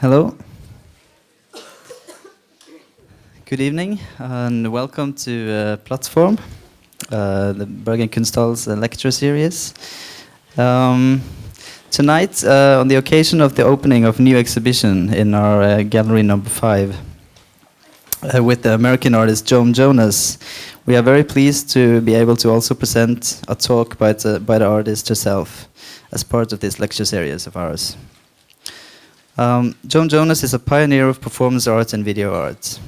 Hello. Good evening and welcome to Platform, the Bergen Kunsthall's lecture series. Tonight, on the occasion of the opening of a new exhibition in our gallery number 5, with the American artist Jonas, we are very pleased to be able to also present a talk by the artist herself as part of this lecture series of ours. Jonas is a pioneer of performance art and video art.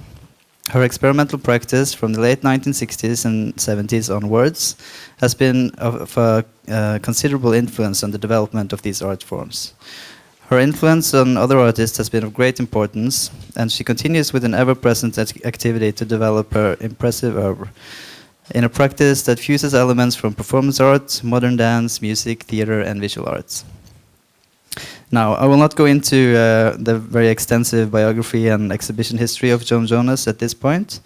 Her experimental practice from the late 1960s and 70s onwards has been of considerable influence on the development of these art forms. Her influence on other artists has been of great importance, and she continues with an ever-present activity to develop her impressive oeuvre in a practice that fuses elements from performance art, modern dance, music, theater, and visual arts. Now, I will not go into the very extensive biography and exhibition history of Jonas at this point.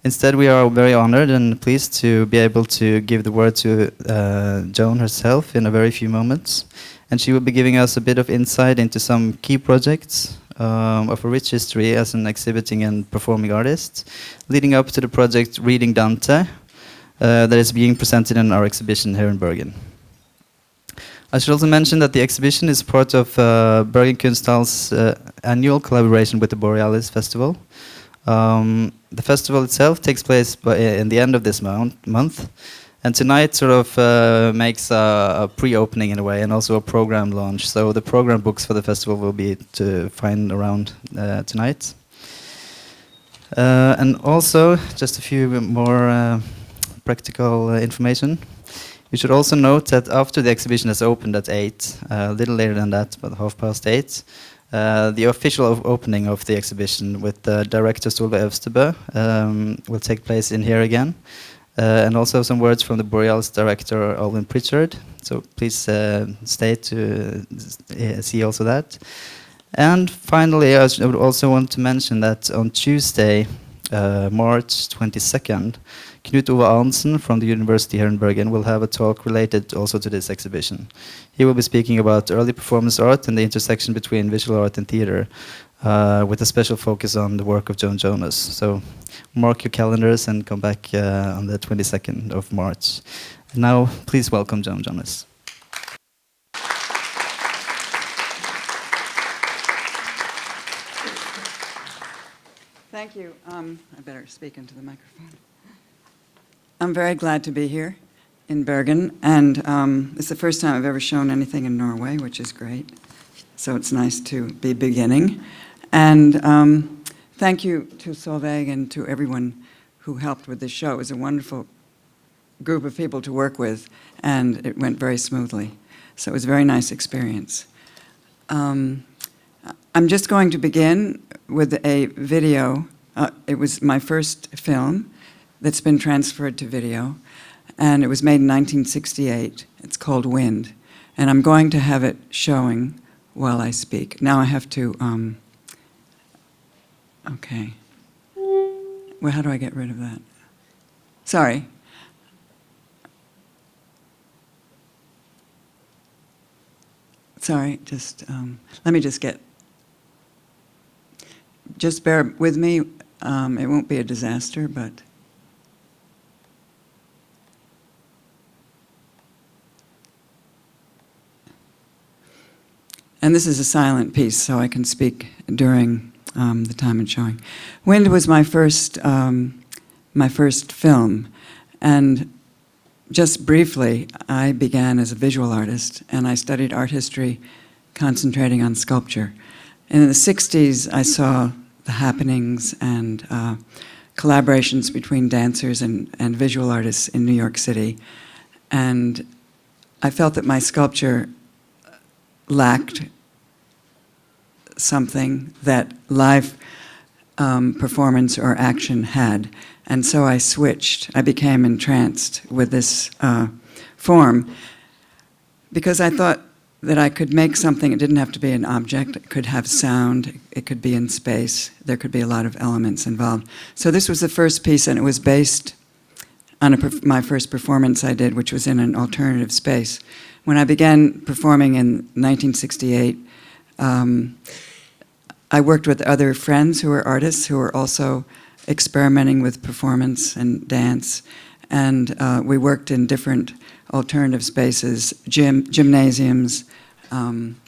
Instead, we are very honored and pleased to be able to give the word to Joan herself in a very few moments. And she will be giving us a bit of insight into some key projects of a rich history as an exhibiting and performing artist, leading up to the project Reading Dante that is being presented in our exhibition here in Bergen. I should also mention that the exhibition is part of Bergen Kunsthall's annual collaboration with the Borealis Festival. The festival itself takes place in the end of this month, and tonight sort of makes a pre-opening in a way, and also a program launch. So the program books for the festival will be to find around tonight. And also, just a few more practical information. You should also note that after the exhibition has opened at 8, a little later than that, about 8:30, the official opening of the exhibition with director Solveig Øvstebø will take place in here again. And also some words from the Borealis director, Alvin Pritchard. So please stay to see also that. And finally, I would also want to mention that on Tuesday, March 22nd, Knut Ove Arntzen from the University here in Bergen will have a talk related also to this exhibition. He will be speaking about early performance art and the intersection between visual art and theater, with a special focus on the work of Jonas. So mark your calendars and come back on the 22nd of March. And now, please welcome Jonas. Thank you. I better speak into the microphone. I'm very glad to be here in Bergen, and it's the first time I've ever shown anything in Norway, which is great. So it's nice to be beginning. And thank you to Solveig and to everyone who helped with this show. It was a wonderful group of people to work with, and it went very smoothly. So it was a very nice experience. I'm just going to begin with a video. It was my first film that's been transferred to video, and it was made in 1968. It's called Wind, and I'm going to have it showing while I speak. Now I have to, okay. Well, how do I get rid of that? Sorry. Sorry, just, let me just just bear with me. It won't be a disaster, but. And this is a silent piece, so I can speak during the time it's showing. Wind was my first film, and just briefly, I began as a visual artist, and I studied art history, concentrating on sculpture. And in the 60s, I saw the happenings and collaborations between dancers and visual artists in New York City, and I felt that my sculpture lacked something that live performance or action had. And so I switched. I became entranced with this form because I thought that I could make something. It didn't have to be an object. It could have sound. It could be in space. There could be a lot of elements involved. So this was the first piece, and it was based on my first performance I did, which was in an alternative space. When I began performing in 1968, I worked with other friends who were artists who were also experimenting with performance and dance. And we worked in different alternative spaces, gymnasiums,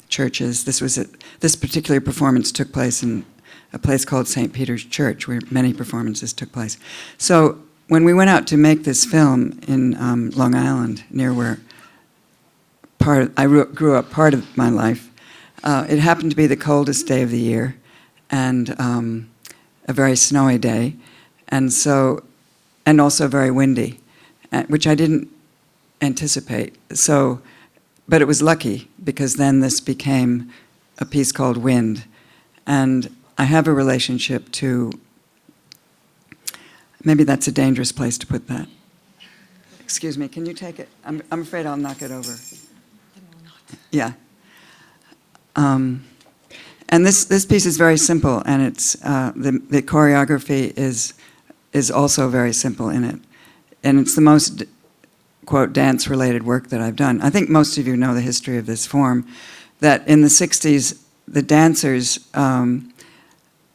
churches. This particular performance took place in a place called St. Peter's Church, where many performances took place. So when we went out to make this film in Long Island, near where I grew up part of my life, it happened to be the coldest day of the year, and a very snowy day, and also very windy, which I didn't anticipate. But it was lucky, because then this became a piece called Wind, and I have a relationship to, maybe that's a dangerous place to put that. Excuse me, can you take it? I'm afraid I'll knock it over. Yeah. And this piece is very simple, and it's the choreography is also very simple in it, and it's the most, quote, dance-related work that I've done. I think most of you know the history of this form, that in the 60s, the dancers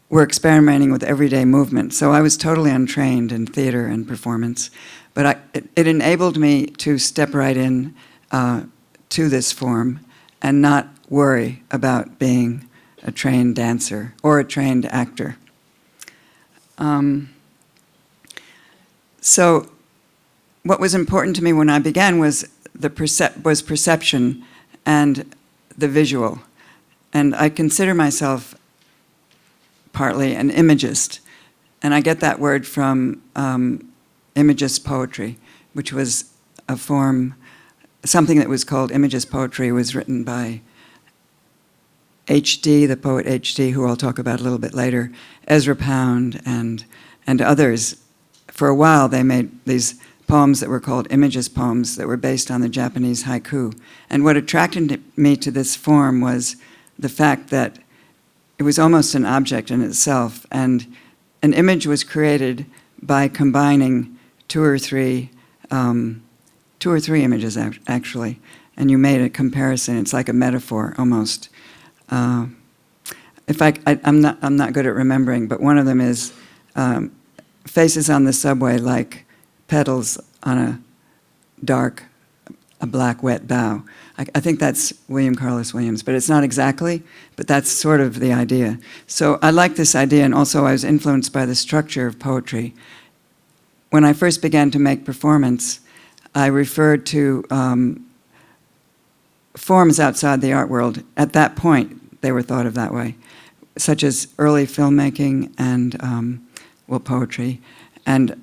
were experimenting with everyday movement. So I was totally untrained in theater and performance, but it enabled me to step right in to this form and not worry about being a trained dancer or a trained actor. So what was important to me when I began was perception and the visual. And I consider myself partly an imagist. And I get that word from imagist poetry, which was a form, something that was called imagist poetry was written by H.D., the poet H.D., who I'll talk about a little bit later, Ezra Pound, and others. For a while, they made these poems that were called imagist poems that were based on the Japanese haiku. And what attracted me to this form was the fact that it was almost an object in itself, and an image was created by combining two or three images, actually, and you made a comparison. It's like a metaphor, almost. I'm not good at remembering, but one of them is faces on the subway like petals on a black, wet bough. I think that's William Carlos Williams, but it's not exactly, but that's sort of the idea. So I like this idea, and also I was influenced by the structure of poetry. When I first began to make performance, I referred to forms outside the art world. At that point, they were thought of that way, such as early filmmaking and, poetry, and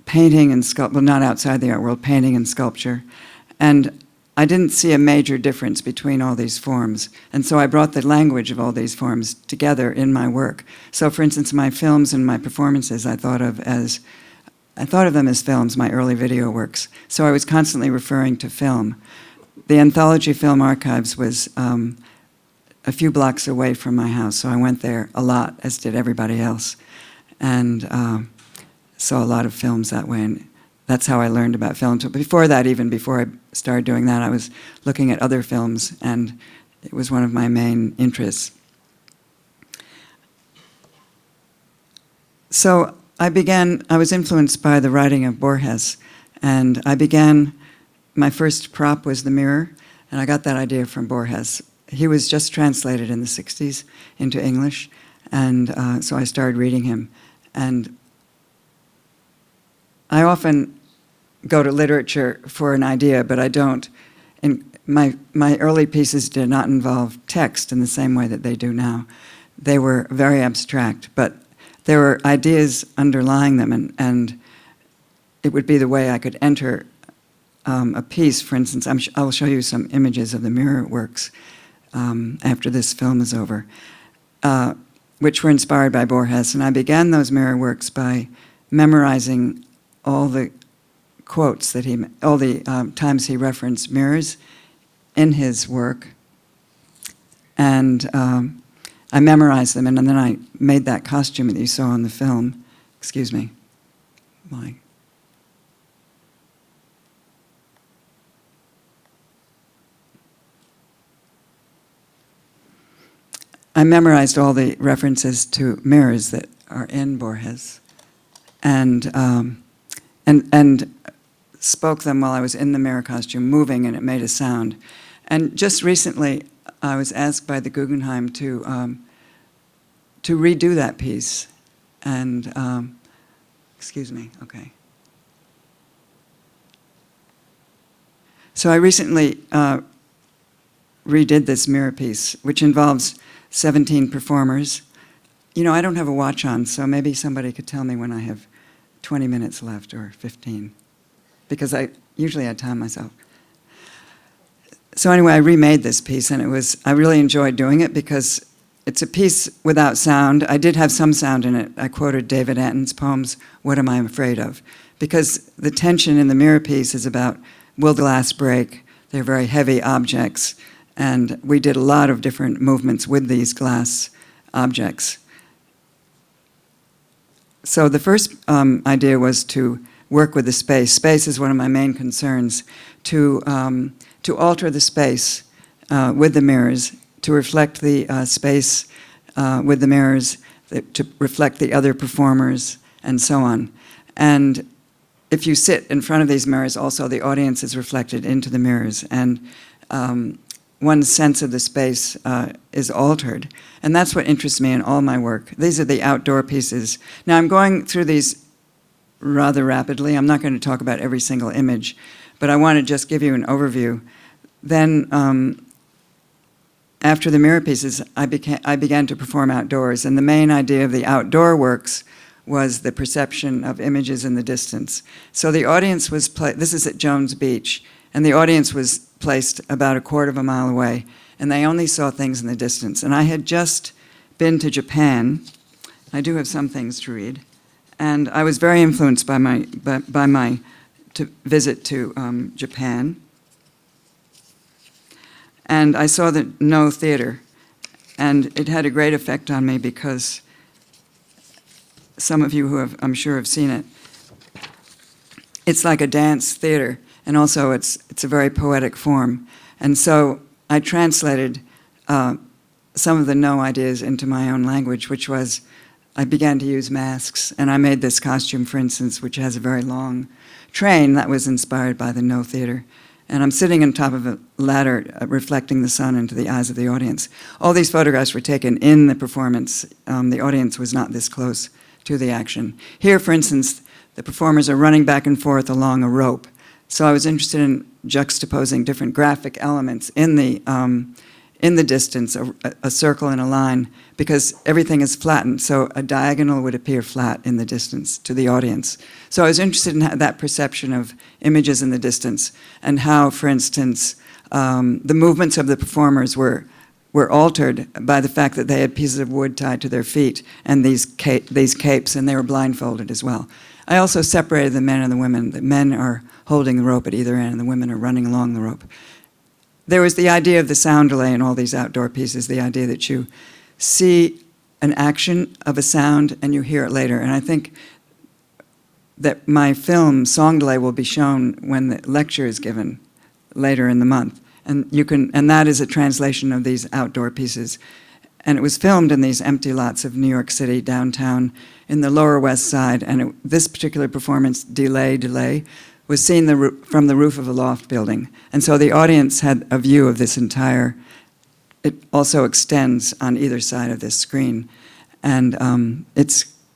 painting and sculpture, well, not outside the art world, painting and sculpture. And I didn't see a major difference between all these forms. And so I brought the language of all these forms together in my work. So for instance, my films and my performances, I thought of them as films, my early video works. So I was constantly referring to film. The Anthology Film Archives was a few blocks away from my house, so I went there a lot, as did everybody else, and saw a lot of films that way, and that's how I learned about film. So before that, even before I started doing that, I was looking at other films, and it was one of my main interests. So I was influenced by the writing of Borges, and my first prop was the mirror, and I got that idea from Borges. He was just translated in the 60s into English, and so I started reading him. And I often go to literature for an idea, but I don't. My early pieces did not involve text in the same way that they do now. They were very abstract, but there were ideas underlying them, and it would be the way I could enter a piece. For instance, I'll show you some images of the mirror works after this film is over, which were inspired by Borges. And I began those mirror works by memorizing all the quotes all the times he referenced mirrors in his work. And I memorized them, and then I made that costume that you saw in the film. Excuse me. I memorized all the references to mirrors that are in Borges, and spoke them while I was in the mirror costume, moving, and it made a sound. And just recently, I was asked by the Guggenheim to redo that piece. And excuse me, okay. So I recently redid this mirror piece, which involves 17 performers. You know, I don't have a watch on, so maybe somebody could tell me when I have 20 minutes left or 15, because usually I time myself. So anyway, I remade this piece, and I really enjoyed doing it because it's a piece without sound. I did have some sound in it. I quoted David Anton's poems, "What Am I Afraid Of?" Because the tension in the mirror piece is about, will the glass break? They're very heavy objects, and we did a lot of different movements with these glass objects. So the first idea was to work with the space. Space is one of my main concerns, to alter the space with the mirrors, to reflect the space with the mirrors, to reflect the other performers, and so on. And if you sit in front of these mirrors, also the audience is reflected into the mirrors, and one's sense of the space is altered. And that's what interests me in all my work. These are the outdoor pieces. Now I'm going through these rather rapidly. I'm not going to talk about every single image, but I want to just give you an overview. Then after the mirror pieces, I began to perform outdoors, and the main idea of the outdoor works was the perception of images in the distance. So the audience was, this is at Jones Beach, and the audience was placed about 1/4 of a mile away, and they only saw things in the distance. And I had just been to Japan. I do have some things to read. And I was very influenced by my visit to Japan. And I saw the No Theater, and it had a great effect on me because some of you who have, I'm sure, have seen it. It's like a dance theater, and also it's a very poetic form. And so I translated some of the No ideas into my own language, which was, I began to use masks, and I made this costume, for instance, which has a very long train that was inspired by the No Theater. And I'm sitting on top of a ladder reflecting the sun into the eyes of the audience. All these photographs were taken in the performance. The audience was not this close to the action. Here, for instance, the performers are running back and forth along a rope. So I was interested in juxtaposing different graphic elements in the distance, a circle and a line, because everything is flattened, so a diagonal would appear flat in the distance to the audience. So I was interested in that perception of images in the distance, and how, for instance, the movements of the performers were altered by the fact that they had pieces of wood tied to their feet and these capes, and they were blindfolded as well. I also separated the men and the women. The men are holding the rope at either end, and the women are running along the rope. There was the idea of the sound delay in all these outdoor pieces, the idea that you see an action of a sound and you hear it later. And I think that my film, Song Delay, will be shown when the lecture is given later in the month. And that is a translation of these outdoor pieces. And it was filmed in these empty lots of New York City downtown in the Lower West Side. And this particular performance, Delay, was seen from the roof of a loft building. And so the audience had a view of this entire, it also extends on either side of this screen. And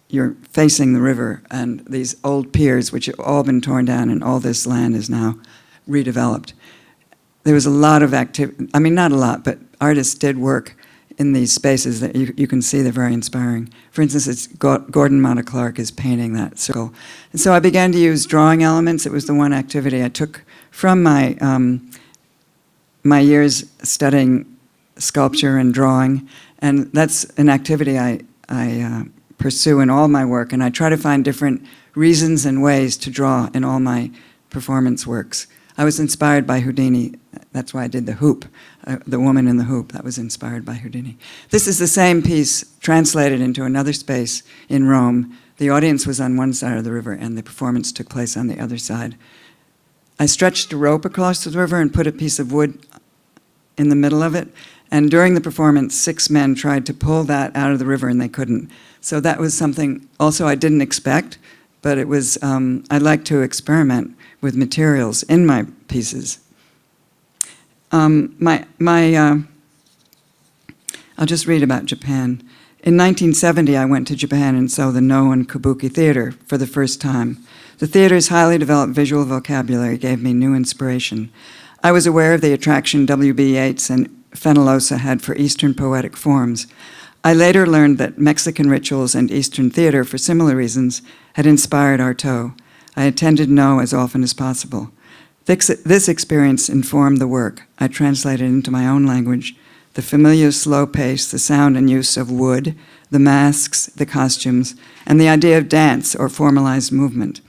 you're facing the river and these old piers, which have all been torn down, and all this land is now redeveloped. There was a lot of activity, I mean, not a lot, but artists did work in these spaces that you can see they're very inspiring. For instance, it's Gordon Mata Clark is painting that circle. And so I began to use drawing elements. It was the one activity I took from my years studying sculpture and drawing, and that's an activity I pursue in all my work, and I try to find different reasons and ways to draw in all my performance works. I was inspired by Houdini. That's why I did the hoop, the woman in the hoop. That was inspired by Houdini. This is the same piece translated into another space in Rome. The audience was on one side of the river, and the performance took place on the other side. I stretched a rope across the river and put a piece of wood in the middle of it, And during the performance, 6 men tried to pull that out of the river and they couldn't. So that was something also I didn't expect, but it was, I like to experiment with materials in my pieces. I'll just read about Japan. In 1970, I went to Japan and saw the No and Kabuki Theater for the first time. The theater's highly developed visual vocabulary gave me new inspiration. I was aware of the attraction W.B. Yeats and Fenollosa had for Eastern poetic forms. I later learned that Mexican rituals and Eastern theater, for similar reasons, had inspired Artaud. I attended No as often as possible. This experience informed the work. I translated into my own language the familiar slow pace, the sound and use of wood, the masks, the costumes, and the idea of dance or formalized movement.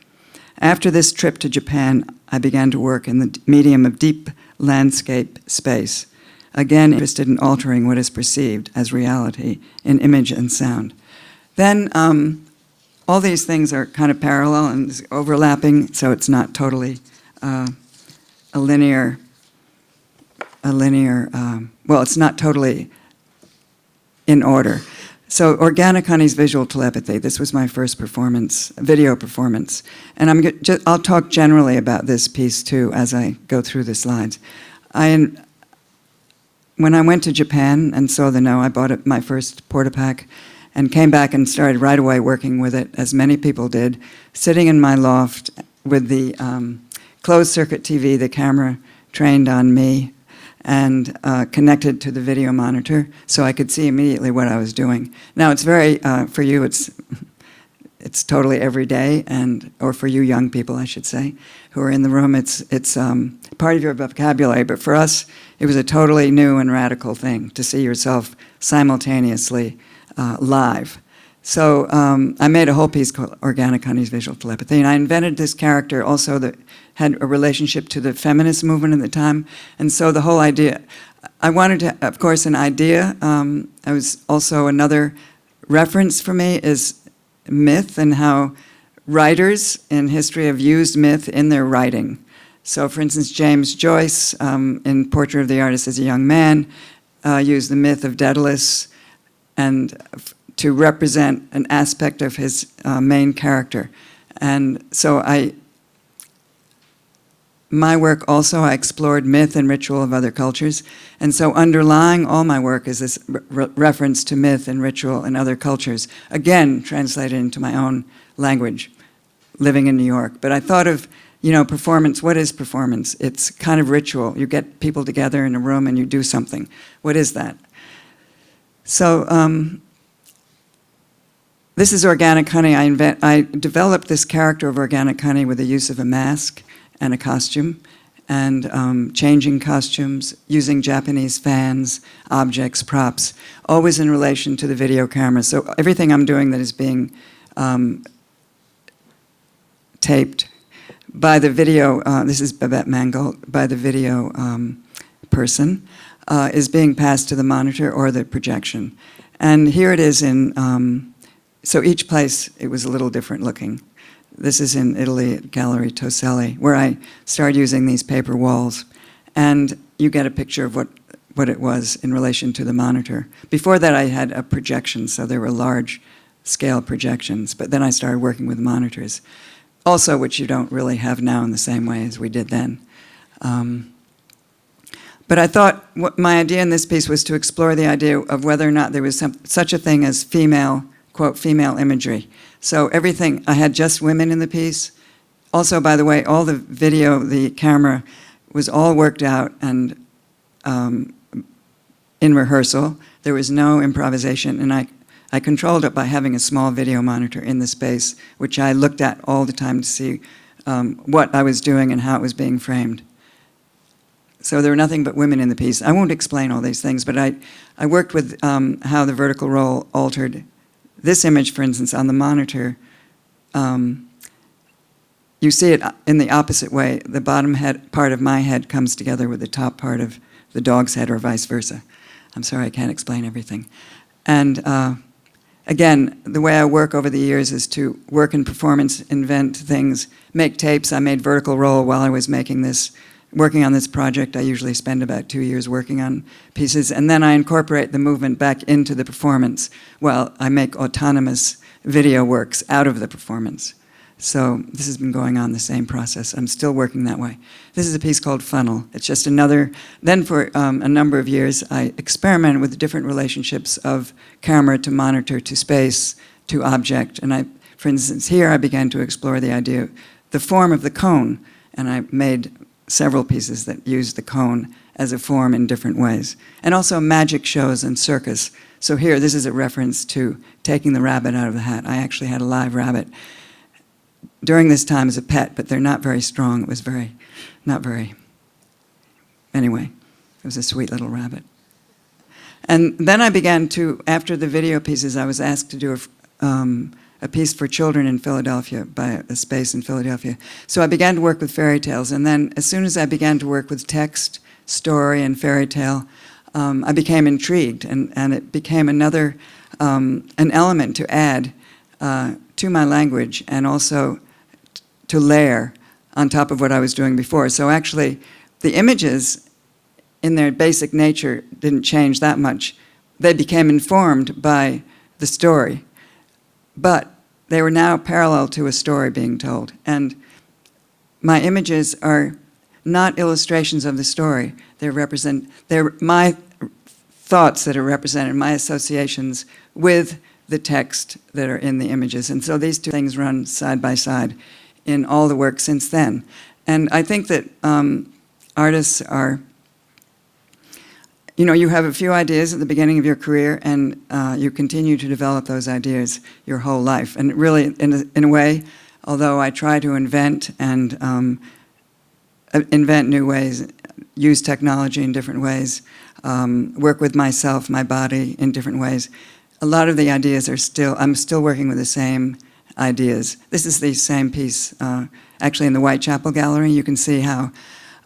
After this trip to Japan, I began to work in the medium of deep landscape space, again interested in altering what is perceived as reality in image and sound. Then all these things are kind of parallel and overlapping, so it's not totally a linear, well, it's not totally in order. So Organic Honey's visual telepathy, this was my first performance, video performance. And I'll talk generally about this piece too as I go through the slides. When I went to Japan and saw the No, I bought my first Portapak and came back and started right away working with it, as many people did, sitting in my loft with the closed circuit TV, the camera trained on me, and connected to the video monitor so I could see immediately what I was doing. Now it's very, for you it's totally every day, or for you young people I should say, who are in the room, it's part of your vocabulary, but for us it was a totally new and radical thing to see yourself simultaneously live. So I made a whole piece called Organic Honey's Visual Telepathy, and I invented this character also that had a relationship to the feminist movement at the time, and so the whole idea, I wanted to, of course, an idea. I was also another reference for me is myth and how writers in history have used myth in their writing. So, for instance, James Joyce, in Portrait of the Artist as a Young Man, used the myth of Daedalus and to represent an aspect of his main character. And so my work also, I explored myth and ritual of other cultures. And so underlying all my work is this reference to myth and ritual in other cultures, again, translated into my own language, living in New York. But I thought of, performance. What is performance? It's kind of ritual. You get people together in a room and you do something. What is that? So, this is Organic Honey. I developed this character of Organic Honey with the use of a mask and a costume, and changing costumes, using Japanese fans, objects, props, always in relation to the video camera. So everything I'm doing that is being taped by the video, this is Babette Mangold, by the video person, is being passed to the monitor or the projection. And here it is in, so each place, it was a little different looking. This is in Italy at Gallery Toselli, where I started using these paper walls. And you get a picture of what it was in relation to the monitor. Before that, I had a projection, so there were large scale projections. But then I started working with monitors, also which you don't really have now in the same way as we did then. But I thought my idea in this piece was to explore the idea of whether or not there was such a thing as female, quote, female imagery. So everything, I had just women in the piece. Also, by the way, all the video, the camera was all worked out and in rehearsal. There was no improvisation, and I controlled it by having a small video monitor in the space, which I looked at all the time to see what I was doing and how it was being framed. So there were nothing but women in the piece. I won't explain all these things, but I worked with how the vertical roll altered. This image, for instance, on the monitor, you see it in the opposite way. The bottom part of my head comes together with the top part of the dog's head, or vice versa. I'm sorry, I can't explain everything. And again, the way I work over the years is to work in performance, invent things, make tapes. I made vertical roll while I was making this working on this project, I usually spend about 2 years working on pieces, and then I incorporate the movement back into the performance while I make autonomous video works out of the performance. So this has been going on, the same process. I'm still working that way. This is a piece called Funnel. It's just another, then for a number of years, I experimented with different relationships of camera to monitor to space to object. And for instance, here I began to explore the idea, the form of the cone, and I made several pieces that use the cone as a form in different ways. And also magic shows and circus. So here, this is a reference to taking the rabbit out of the hat. I actually had a live rabbit during this time as a pet, but they're not very strong. It was not very, anyway, it was a sweet little rabbit. And then I began to, after the video pieces, I was asked to do a piece for children in Philadelphia, by a space in Philadelphia. So I began to work with fairy tales, and then as soon as I began to work with text, story, and fairy tale, I became intrigued, and it became another, an element to add to my language, and also to layer on top of what I was doing before. So actually, the images in their basic nature didn't change that much. They became informed by the story, but they were now parallel to a story being told. And my images are not illustrations of the story. They're my thoughts that are represented, my associations with the text that are in the images. And so these two things run side by side in all the work since then. And I think that artists are, you know, you have a few ideas at the beginning of your career, and you continue to develop those ideas your whole life. And really, in a way, although I try to invent and invent new ways, use technology in different ways, work with myself, my body in different ways, a lot of the ideas are still, I'm still working with the same ideas. This is the same piece, actually in the Whitechapel Gallery. You can see how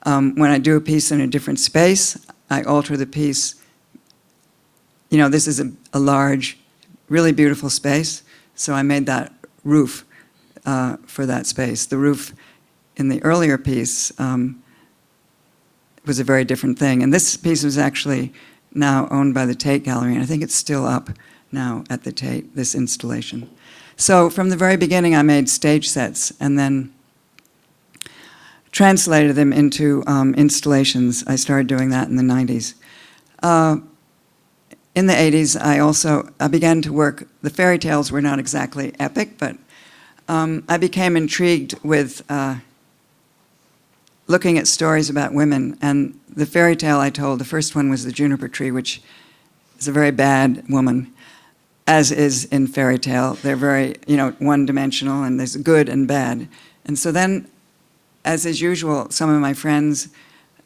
when I do a piece in a different space, I alter the piece. You know, this is a large, really beautiful space, so I made that roof for that space. The roof in the earlier piece was a very different thing. And this piece was actually now owned by the Tate Gallery, and I think it's still up now at the Tate, this installation. So from the very beginning, I made stage sets and then translated them into installations. I started doing that in the 90s. In the 80s, I began to work, the fairy tales were not exactly epic, but I became intrigued with looking at stories about women. And the fairy tale I told, the first one was the juniper tree, which is a very bad woman, as is in fairy tale. They're very, you know, one-dimensional, and there's good and bad. And so then, as is usual, some of my friends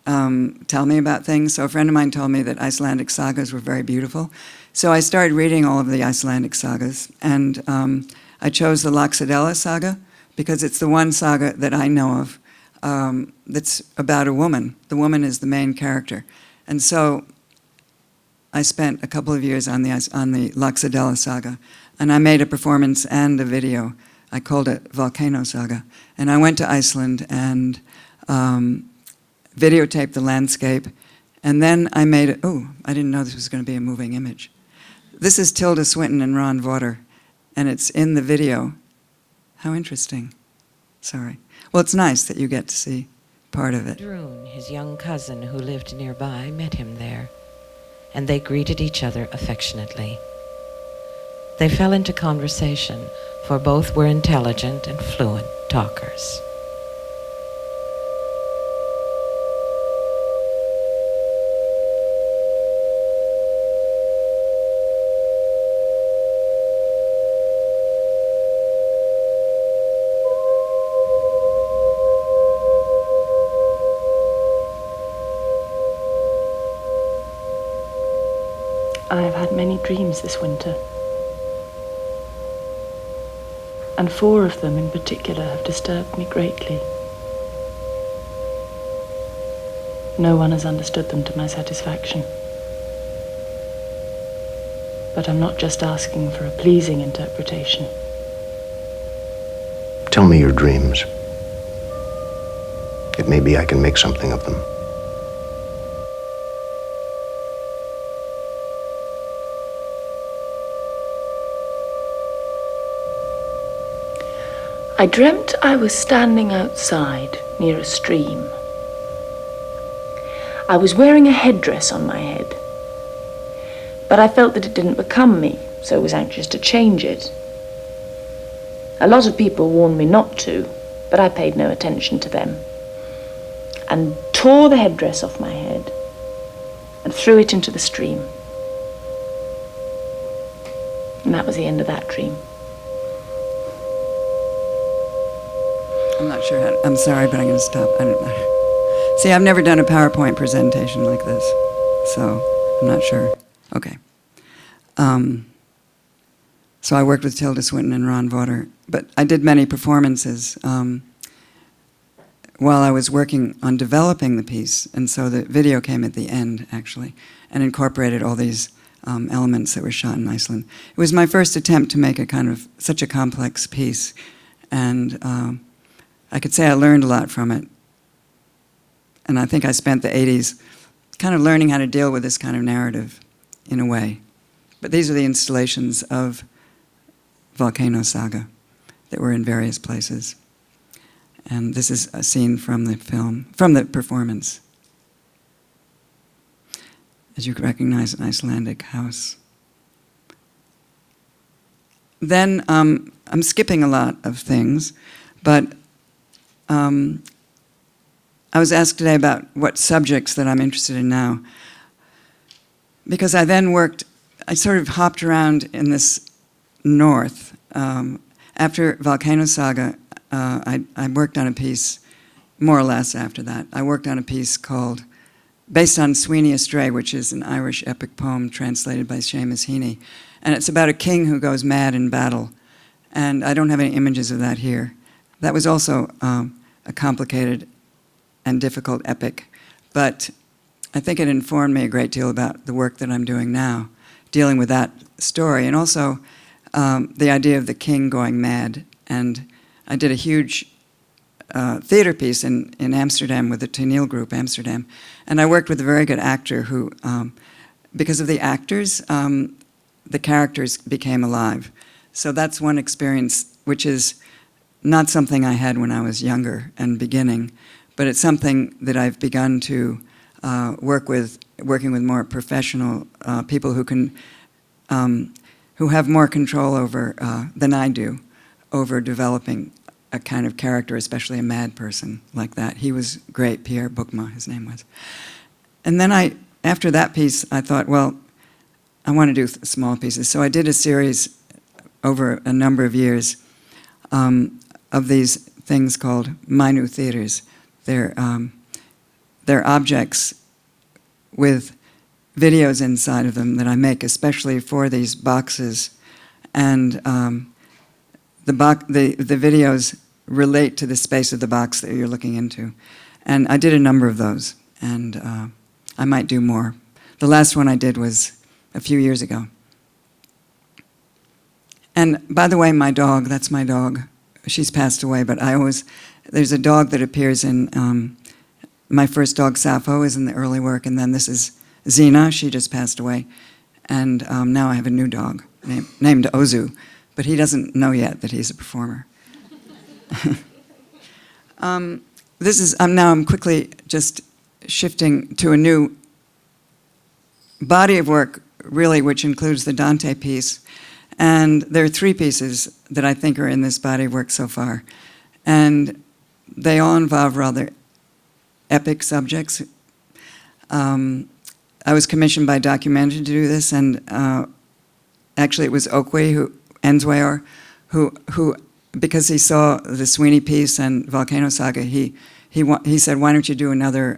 tell me about things. So a friend of mine told me that Icelandic sagas were very beautiful. So I started reading all of the Icelandic sagas, and I chose the Laxadela saga because it's the one saga that I know of that's about a woman. The woman is the main character. And so I spent a couple of years on the Laxadela saga, and I made a performance and a video. I called it Volcano Saga. And I went to Iceland and videotaped the landscape, and then I made it, oh, I didn't know this was going to be a moving image. This is Tilda Swinton and Ron Vaughter, and it's in the video. How interesting. Sorry. Well, it's nice that you get to see part of it. Droon, his young cousin who lived nearby, met him there, and they greeted each other affectionately. They fell into conversation, for both were intelligent and fluent talkers. I have had many dreams this winter, and 4 of them in particular have disturbed me greatly. No one has understood them to my satisfaction. But I'm not just asking for a pleasing interpretation. Tell me your dreams. It may be I can make something of them. I dreamt I was standing outside near a stream. I was wearing a headdress on my head, but I felt that it didn't become me, so I was anxious to change it. A lot of people warned me not to, but I paid no attention to them, and tore the headdress off my head and threw it into the stream. And that was the end of that dream. I'm not sure how, I'm sorry, but I'm going to stop. I don't know. See, I've never done a PowerPoint presentation like this, so I'm not sure. Okay. So I worked with Tilda Swinton and Ron Vaughter, but I did many performances while I was working on developing the piece, and so the video came at the end, actually, and incorporated all these elements that were shot in Iceland. It was my first attempt to make a kind of such a complex piece, and I could say I learned a lot from it. And I think I spent the 80s kind of learning how to deal with this kind of narrative in a way. But these are the installations of Volcano Saga that were in various places. And this is a scene from the film, from the performance. As you can recognize, an Icelandic house. Then I'm skipping a lot of things, but I was asked today about what subjects that I'm interested in now. Because I then I sort of hopped around in this north. After Volcano Saga, I worked on a piece, more or less after that. I worked on a piece based on Sweeney Astray, which is an Irish epic poem translated by Seamus Heaney. And it's about a king who goes mad in battle. And I don't have any images of that here. That was also a complicated and difficult epic, but I think it informed me a great deal about the work that I'm doing now, dealing with that story, and also the idea of the king going mad. And I did a huge theater piece in Amsterdam with the Toneel Group Amsterdam, and I worked with a very good actor who, because of the actors, the characters became alive. So that's one experience which is not something I had when I was younger and beginning, but it's something that I've begun to working with more professional people who have more control over than I do over developing a kind of character, especially a mad person like that. He was great, Pierre Boukma, his name was. And then after that piece, I thought, well, I want to do small pieces. So I did a series over a number of years of these things called My New Theaters. They're objects with videos inside of them that I make, especially for these boxes. And the videos relate to the space of the box that you're looking into. And I did a number of those, and I might do more. The last one I did was a few years ago. And by the way, my dog, that's my dog. She's passed away, but there's a dog that appears in, my first dog, Sappho, is in the early work, and then this is Zena, she just passed away. And now I have a new dog named Ozu, but he doesn't know yet that he's a performer. I'm quickly just shifting to a new body of work, really, which includes the Dante piece. And there are 3 pieces that I think are in this body of work so far. And they all involve rather epic subjects. I was commissioned by Documentary to do this, and actually it was Enswayer, who, because he saw the Sweeney piece and Volcano Saga, he said, why don't you do another,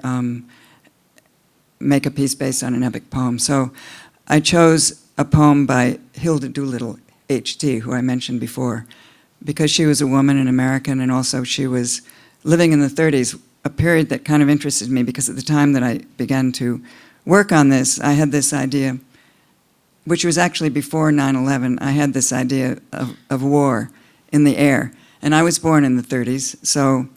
make a piece based on an epic poem. So I chose a poem by Hilda Doolittle, H.D., who I mentioned before, because she was a woman, an American, and also she was living in the 30s, a period that kind of interested me, because at the time that I began to work on this, I had this idea, which was actually before 9/11, I had this idea of war in the air. And I was born in the 30s, so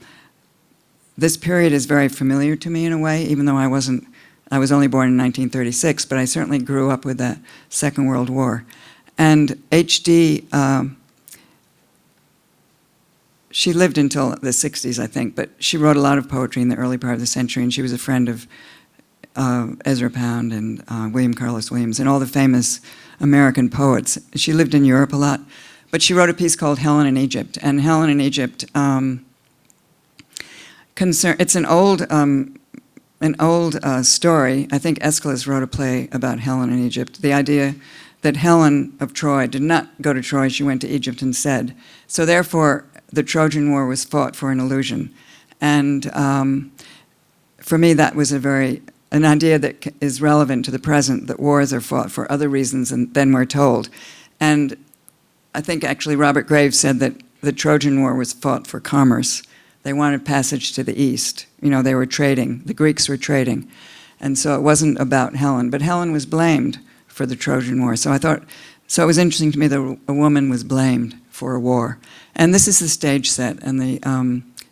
this period is very familiar to me in a way, even though I was only born in 1936, but I certainly grew up with the Second World War. And H.D., she lived until the 60s, I think, but she wrote a lot of poetry in the early part of the century, and she was a friend of Ezra Pound and William Carlos Williams and all the famous American poets. She lived in Europe a lot, but she wrote a piece called Helen in Egypt. And Helen in Egypt, it's an old story. I think Aeschylus wrote a play about Helen in Egypt. The idea that Helen of Troy did not go to Troy, she went to Egypt instead. So therefore, the Trojan War was fought for an illusion. And for me, that was an idea that is relevant to the present, that wars are fought for other reasons than we're told. And I think actually Robert Graves said that the Trojan War was fought for commerce. They wanted passage to the east. You know, they were trading. The Greeks were trading. And so it wasn't about Helen. But Helen was blamed for the Trojan War. So it was interesting to me that a woman was blamed for a war. And this is the stage set, and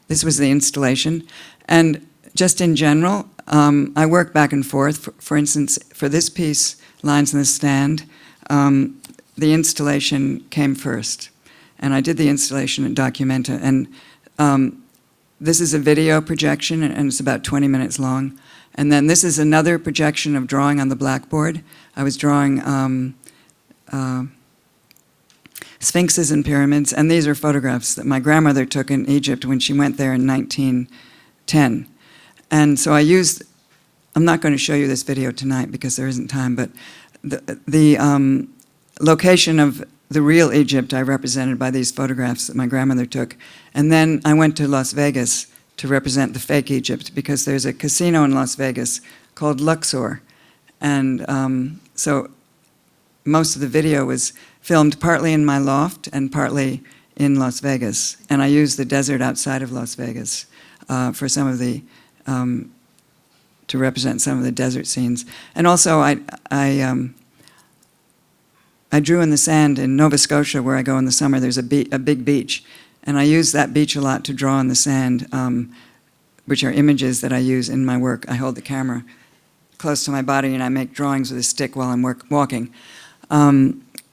this was the installation. And just in general, I work back and forth. For instance, for this piece, Lines in the Stand, the installation came first. And I did the installation at Documenta. And this is a video projection, and it's about 20 minutes long. And then this is another projection of drawing on the blackboard. I was drawing sphinxes and pyramids, and these are photographs that my grandmother took in Egypt when she went there in 1910. And so I'm not going to show you this video tonight because there isn't time, but the location of the real Egypt I represented by these photographs that my grandmother took. And then I went to Las Vegas to represent the fake Egypt because there's a casino in Las Vegas called Luxor. And so most of the video was filmed partly in my loft and partly in Las Vegas. And I used the desert outside of Las Vegas for some of the, to represent some of the desert scenes. And also I drew in the sand in Nova Scotia, where I go in the summer. There's a big beach, and I use that beach a lot to draw in the sand, which are images that I use in my work. I hold the camera close to my body, and I make drawings with a stick while I'm walking.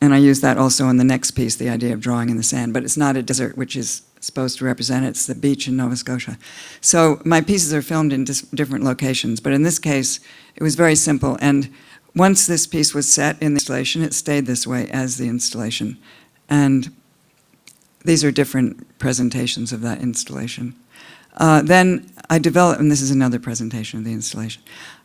And I use that also in the next piece, the idea of drawing in the sand. But it's not a desert, which is supposed to represent it. It's the beach in Nova Scotia. So my pieces are filmed in different locations, but in this case, it was very simple. And once this piece was set in the installation, it stayed this way as the installation. And these are different presentations of that installation. Then I developed, and this is another presentation of the installation,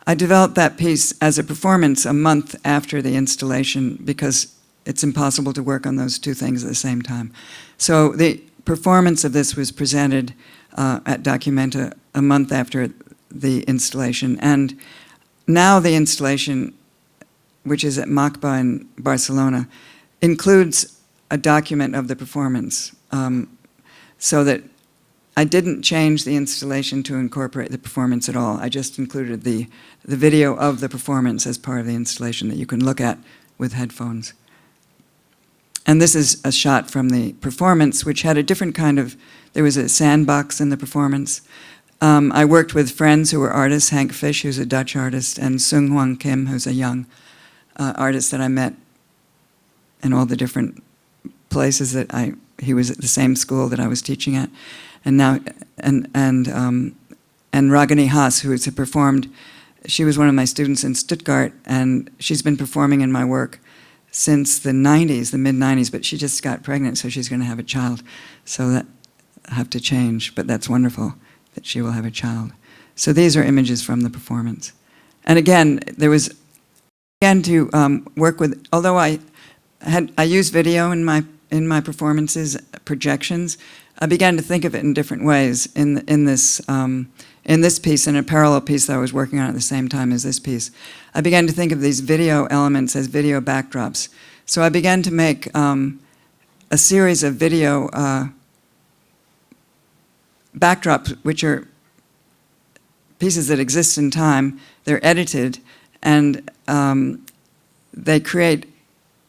I developed that piece as a performance a month after the installation because it's impossible to work on those two things at the same time. So the performance of this was presented at Documenta a month after the installation. And now the installation, which is at MACBA in Barcelona, includes a document of the performance, so that I didn't change the installation to incorporate the performance at all. I just included the video of the performance as part of the installation that you can look at with headphones. And this is a shot from the performance, which had a different kind of, there was a sandbox in the performance. I worked with friends who were artists, Hank Fish, who's a Dutch artist, and Sung Hwang Kim, who's a young artist that I met in all the different places that he was at the same school that I was teaching at. And now, and Ragini Haas, who has performed, she was one of my students in Stuttgart, and she's been performing in my work since the 90s, the mid-90s, but she just got pregnant, so she's going to have a child. So that I have to change, but that's wonderful that she will have a child. So these are images from the performance. And again, there was, again, to work with, although I use video in my performances, projections, I began to think of it in different ways in this piece, in a parallel piece that I was working on at the same time as this piece. I began to think of these video elements as video backdrops. So I began to make a series of video backdrops, which are pieces that exist in time. They're edited, and they create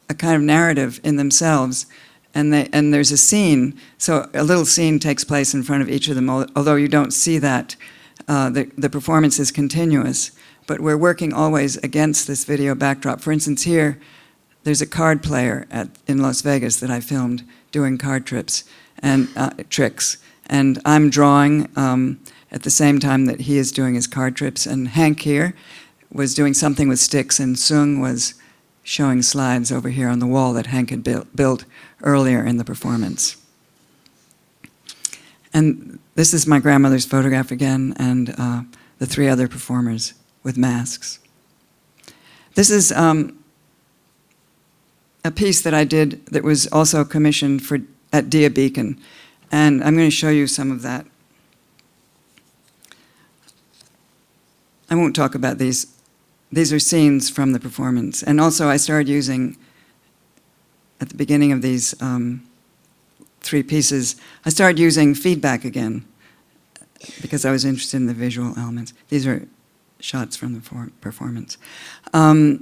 a kind of narrative in themselves. and there's a scene, so a little scene takes place in front of each of them, although you don't see that. The performance is continuous, but we're working always against this video backdrop. For instance, here, there's a card player in Las Vegas that I filmed doing card trips and tricks, and I'm drawing at the same time that he is doing his card trips, and Hank here was doing something with sticks, and Sung was showing slides over here on the wall that Hank had built earlier in the performance. And this is my grandmother's photograph again, and the three other performers with masks. This is a piece that I did that was also commissioned at Dia Beacon, and I'm going to show you some of that. I won't talk about these. These are scenes from the performance. And also I started using, at the beginning of these three pieces, I started using feedback again because I was interested in the visual elements. These are shots from the performance. I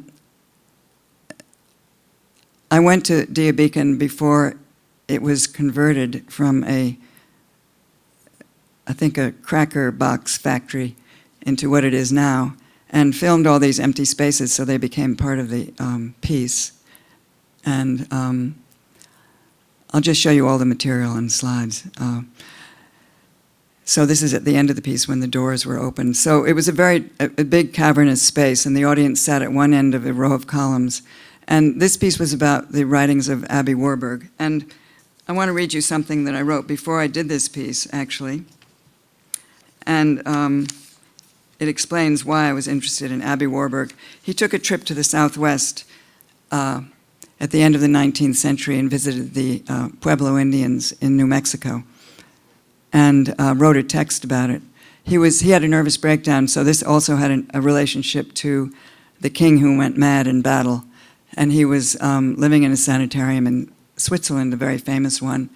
went to Dia Beacon before it was converted from I think a cracker box factory into what it is now, and filmed all these empty spaces so they became part of the piece. And I'll just show you all the material and slides. So this is at the end of the piece when the doors were open. So it was a big cavernous space, and the audience sat at one end of a row of columns. And this piece was about the writings of Abby Warburg. And I want to read you something that I wrote before I did this piece, actually. And it explains why I was interested in Abby Warburg. He took a trip to the Southwest at the end of the 19th century and visited the Pueblo Indians in New Mexico and wrote a text about it. He had a nervous breakdown, so this also had a relationship to the king who went mad in battle. And he was living in a sanitarium in Switzerland, a very famous one,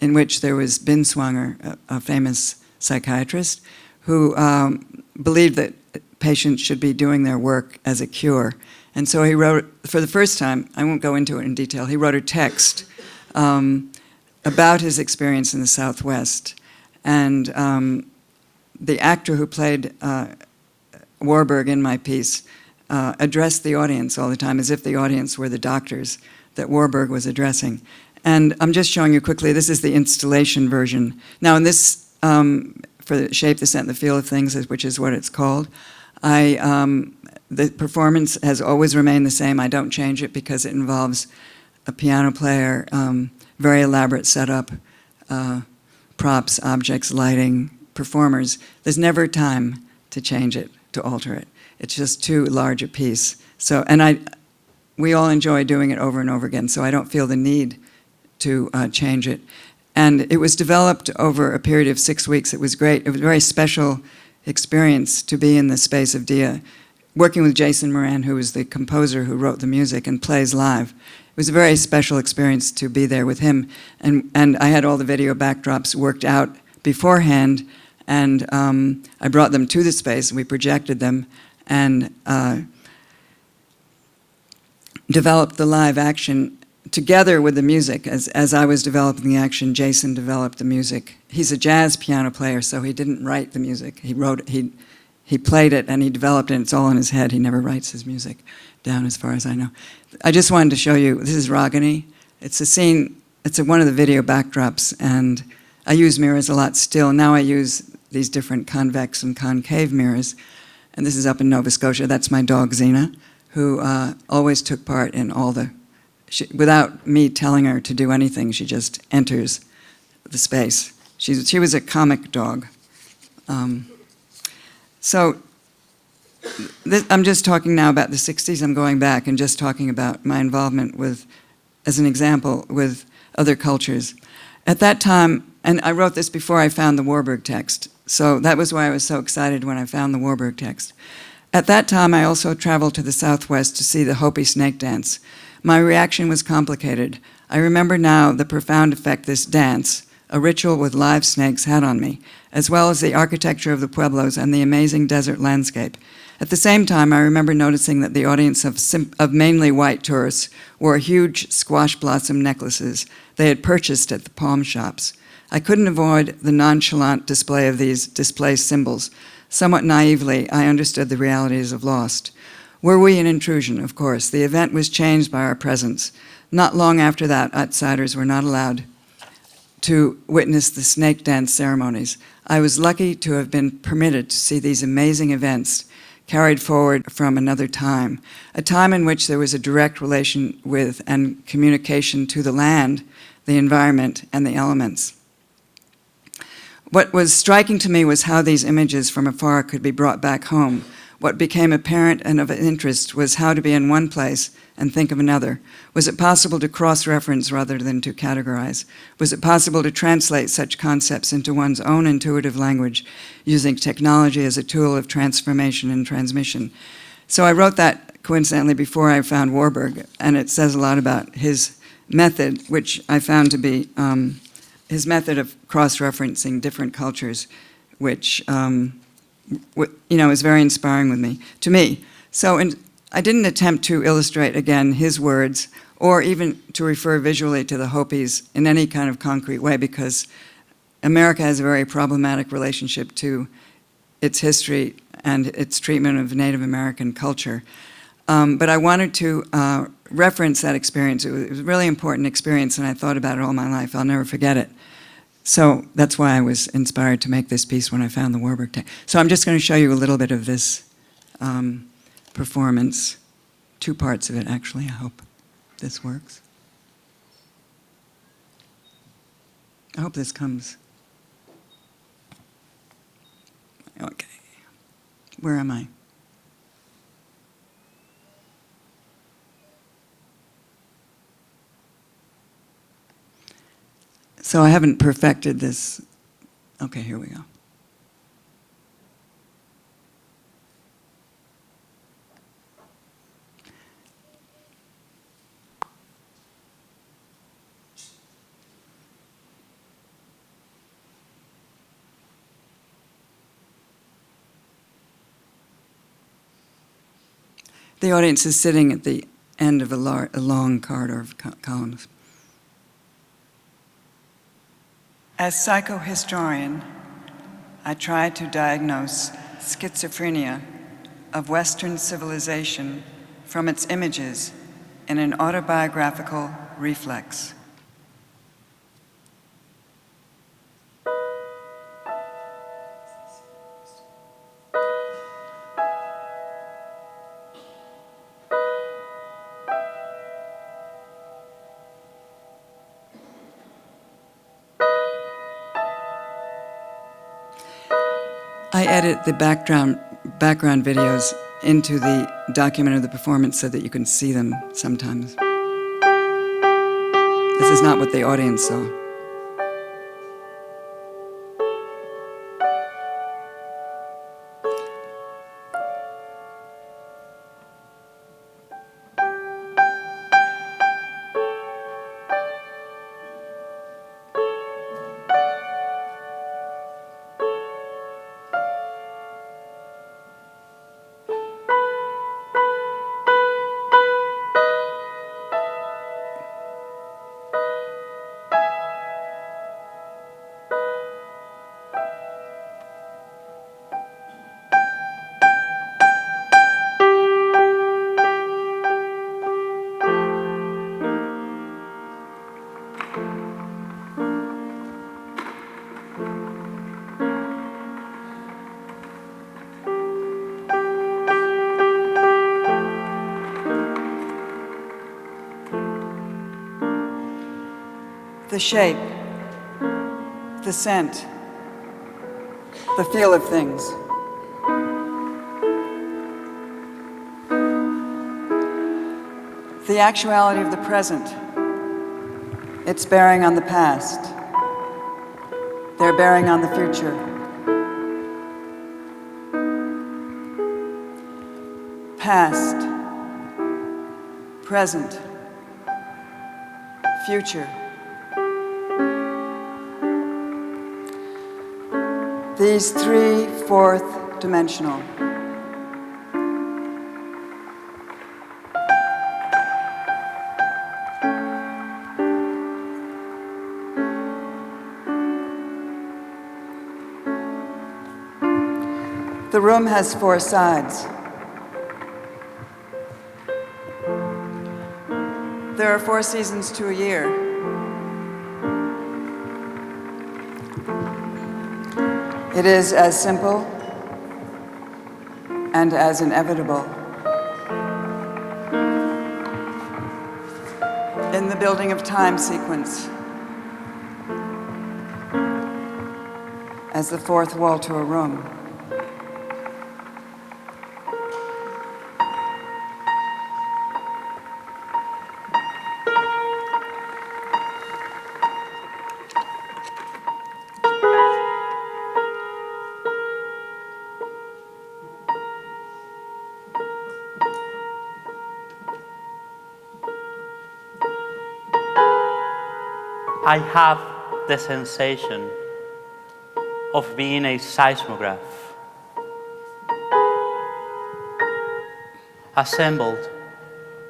in which there was Binswanger, a famous psychiatrist, who believed that patients should be doing their work as a cure. And so he wrote, for the first time, I won't go into it in detail, he wrote a text about his experience in the Southwest. And the actor who played Warburg in my piece addressed the audience all the time as if the audience were the doctors that Warburg was addressing. And I'm just showing you quickly, this is the installation version. Now in this, for the shape, the scent, and the feel of things, which is what it's called, the performance has always remained the same. I don't change it because it involves a piano player, very elaborate setup, props, objects, lighting, performers. There's never time to change it, to alter it. It's just too large a piece. So, and we all enjoy doing it over and over again, so I don't feel the need to change it. And it was developed over a period of 6 weeks. It was great. It was a very special experience to be in the space of Dia, working with Jason Moran, who was the composer who wrote the music and plays live. It was a very special experience to be there with him. And I had all the video backdrops worked out beforehand, and I brought them to the space, and we projected them, and developed the live action together with the music. As I was developing the action, Jason developed the music. He's a jazz piano player, so he didn't write the music. He wrote it, he played it, and he developed it, and it's all in his head. He never writes his music down, as far as I know. I just wanted to show you, this is Ragini. It's a scene, it's one of the video backdrops, and I use mirrors a lot still. Now I use these different convex and concave mirrors, and this is up in Nova Scotia. That's my dog, Xena, who always took part in all the, without me telling her to do anything, she just enters the space. She was a comic dog. I'm just talking now about the 60s. I'm going back and just talking about my involvement with, as an example, with other cultures. At that time, and I wrote this before I found the Warburg text, so that was why I was so excited when I found the Warburg text. At that time, I also traveled to the Southwest to see the Hopi snake dance. My reaction was complicated. I remember now the profound effect this dance, a ritual with live snakes had on me, as well as the architecture of the pueblos and the amazing desert landscape. At the same time, I remember noticing that the audience of mainly white tourists wore huge squash blossom necklaces they had purchased at the pawn shops. I couldn't avoid the nonchalant display of these displaced symbols. Somewhat naively, I understood the realities of Lost. Were we an intrusion? Of course. The event was changed by our presence. Not long after that, outsiders were not allowed to witness the snake dance ceremonies. I was lucky to have been permitted to see these amazing events carried forward from another time, a time in which there was a direct relation with and communication to the land, the environment, and the elements. What was striking to me was how these images from afar could be brought back home. What became apparent and of interest was how to be in one place and think of another. Was it possible to cross-reference rather than to categorize? Was it possible to translate such concepts into one's own intuitive language using technology as a tool of transformation and transmission? So I wrote that coincidentally before I found Warburg, and it says a lot about his method, which I found to be his method of cross-referencing different cultures, which is very inspiring to me. So I didn't attempt to illustrate, again, his words, or even to refer visually to the Hopis in any kind of concrete way, because America has a very problematic relationship to its history and its treatment of Native American culture. But I wanted to reference that experience. It was a really important experience, and I thought about it all my life. I'll never forget it. So that's why I was inspired to make this piece when I found the Warburg text. So I'm just going to show you a little bit of this performance, 2 parts of it, actually. I hope this works. I hope this comes. Okay. Where am I? So I haven't perfected this. Okay, here we go. The audience is sitting at the end of a long corridor of columns. As psychohistorian, I try to diagnose schizophrenia of Western civilization from its images in an autobiographical reflex. I edit the background videos into the document of the performance so that you can see them sometimes. This is not what the audience saw. The shape, the scent, the feel of things. The actuality of the present, its bearing on the past, their bearing on the future. Past, present, future. these three fourth dimensional. The room has four sides. There are 4 seasons to a year. It is as simple and as inevitable in the building of time sequence as the fourth wall to a room. I have the sensation of being a seismograph, assembled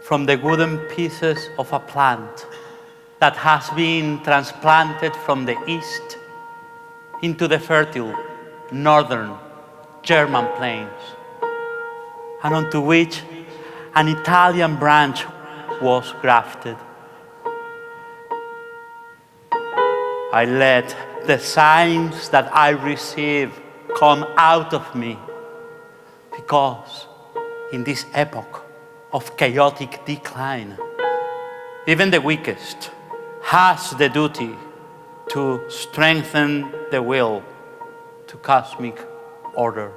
from the wooden pieces of a plant that has been transplanted from the east into the fertile northern German plains, and onto which an Italian branch was grafted. I let the signs that I receive come out of me, because in this epoch of chaotic decline, even the weakest has the duty to strengthen the will to cosmic order.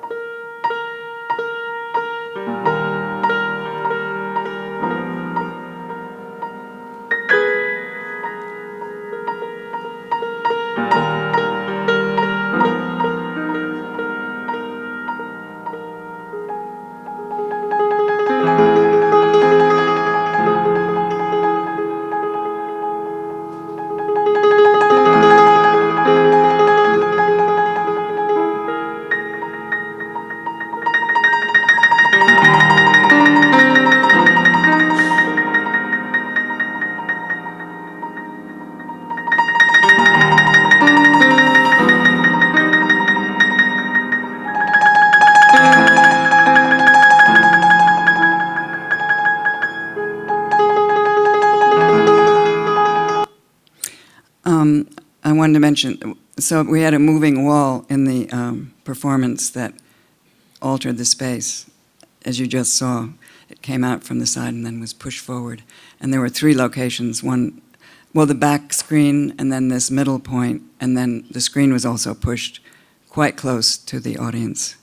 I wanted to mention, so we had a moving wall in the performance that altered the space. As you just saw, it came out from the side and then was pushed forward. And there were 3 locations, one, well, the back screen, and then this middle point, and then the screen was also pushed quite close to the audience.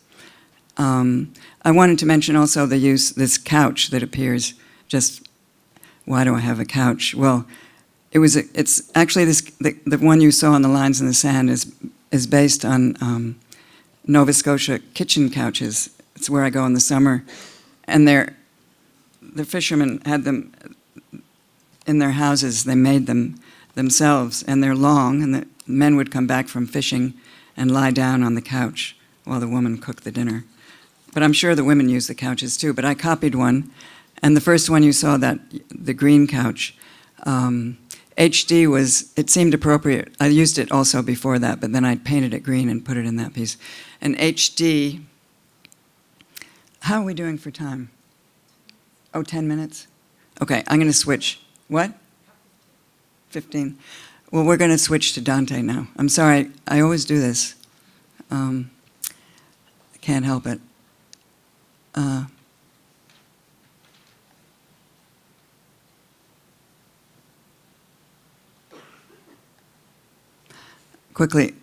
I wanted to mention also the use, this couch that appears just, why do I have a couch? Well, it's actually the one you saw on the lines in the sand is based on Nova Scotia kitchen couches. It's where I go in the summer, and the fishermen had them in their houses. They made them themselves, and they're long, and the men would come back from fishing and lie down on the couch while the woman cooked the dinner. But I'm sure the women use the couches too, but I copied one, and the first one you saw, the green couch, HD it seemed appropriate. I used it also before that, but then I painted it green and put it in that piece. And HD, how are we doing for time? Oh, 10 minutes? Okay, I'm going to switch. What? 15. Well, we're going to switch to Dante now. I'm sorry, I always do this. I can't help it. Quickly.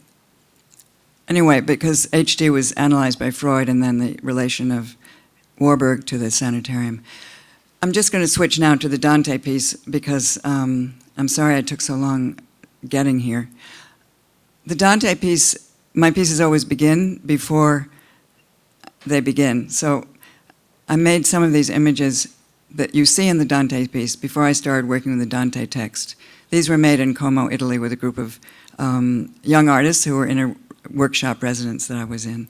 Anyway, because HD was analyzed by Freud and then the relation of Warburg to the sanitarium. I'm just going to switch now to the Dante piece because I'm sorry I took so long getting here. The Dante piece, my pieces always begin before they begin. So I made some of these images that you see in the Dante piece before I started working with the Dante text. These were made in Como, Italy, with a group of young artists who were in a workshop residence that I was in.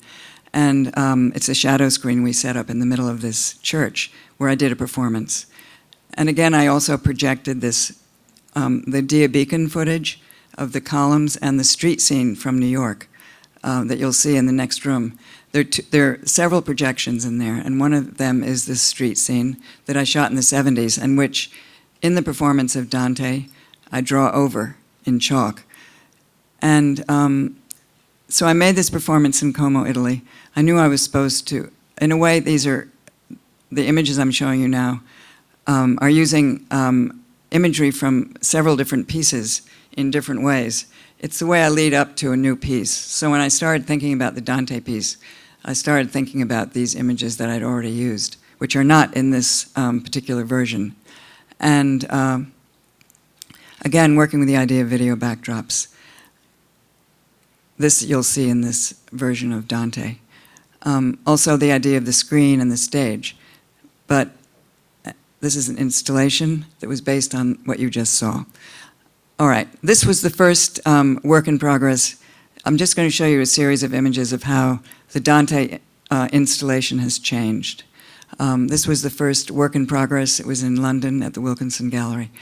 And it's a shadow screen we set up in the middle of this church where I did a performance. And again, I also projected this, the Dia Beacon footage of the columns and the street scene from New York that you'll see in the next room. There are several projections in there, and one of them is this street scene that I shot in the 70s, and which, in the performance of Dante, I draw over in chalk. And so I made this performance in Como, Italy. I knew I was supposed to, in a way, these are, the images I'm showing you now, are using imagery from several different pieces in different ways. It's the way I lead up to a new piece. So when I started thinking about the Dante piece, I started thinking about these images that I'd already used, which are not in this particular version. And again, working with the idea of video backdrops. This you'll see in this version of Dante. Also the idea of the screen and the stage. But this is an installation that was based on what you just saw. All right, this was the first work in progress. I'm just going to show you a series of images of how the Dante installation has changed. This was the first work in progress. It was in London at the Wilkinson Gallery.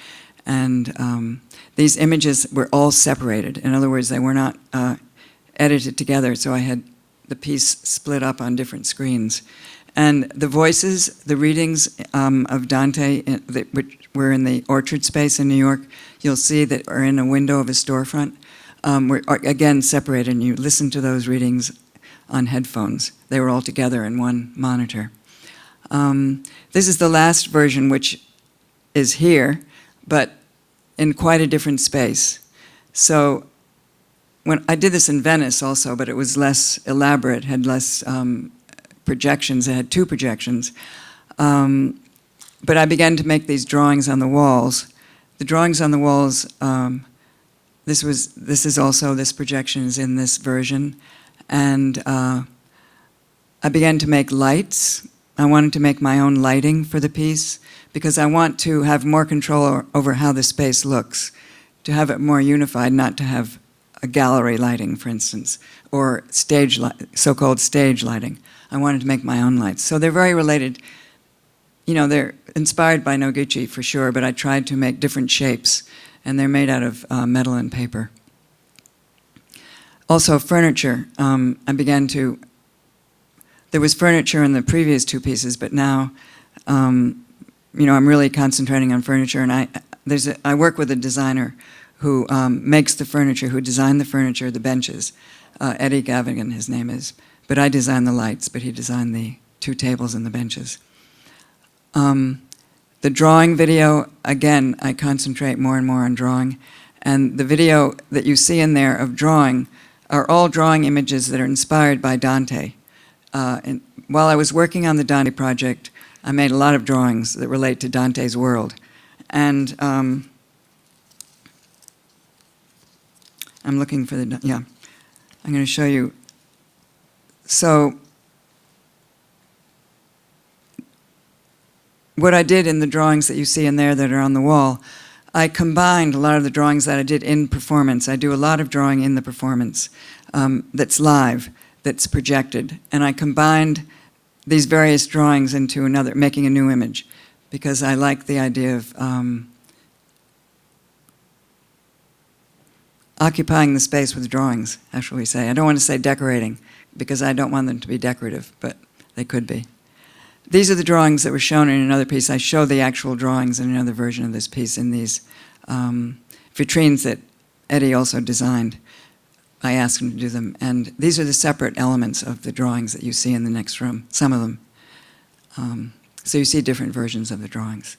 And these images were all separated. In other words, they were not edited together, so I had the piece split up on different screens. And the voices, the readings of Dante, which were in the orchard space in New York, you'll see that are in a window of a storefront, were again separated, and you listen to those readings on headphones. They were all together in one monitor. This is the last version, which is here, but in quite a different space. So when I did this in Venice also, but it was less elaborate, had less projections. It had 2 projections. But I began to make these drawings on the walls. The drawings on the walls, this is also, this projection is in this version. And I began to make lights. I wanted to make my own lighting for the piece because I want to have more control over how the space looks, to have it more unified, not to have a gallery lighting, for instance, or stage so-called stage lighting. I wanted to make my own lights. So they're very related. You know, they're inspired by Noguchi for sure, but I tried to make different shapes, and they're made out of metal and paper. Also furniture. I began to, there was furniture in the previous 2 pieces, but now, you know, I'm really concentrating on furniture, and I work with a designer who makes the furniture, who designed the furniture, the benches. Eddie Gavigan, his name is. But I designed the lights, but he designed the 2 tables and the benches. The drawing video, again, I concentrate more and more on drawing. And the video that you see in there of drawing are all drawing images that are inspired by Dante. And while I was working on the Dante project, I made a lot of drawings that relate to Dante's world. And I'm looking for the, yeah. I'm going to show you. So what I did in the drawings that you see in there that are on the wall, I combined a lot of the drawings that I did in performance. I do a lot of drawing in the performance that's live, that's projected. And I combined these various drawings into another, making a new image, because I like the idea of occupying the space with drawings, how shall we say. I don't want to say decorating, because I don't want them to be decorative, but they could be. These are the drawings that were shown in another piece. I show the actual drawings in another version of this piece in these vitrines that Eddie also designed. I asked him to do them. And these are the separate elements of the drawings that you see in the next room, some of them. So you see different versions of the drawings.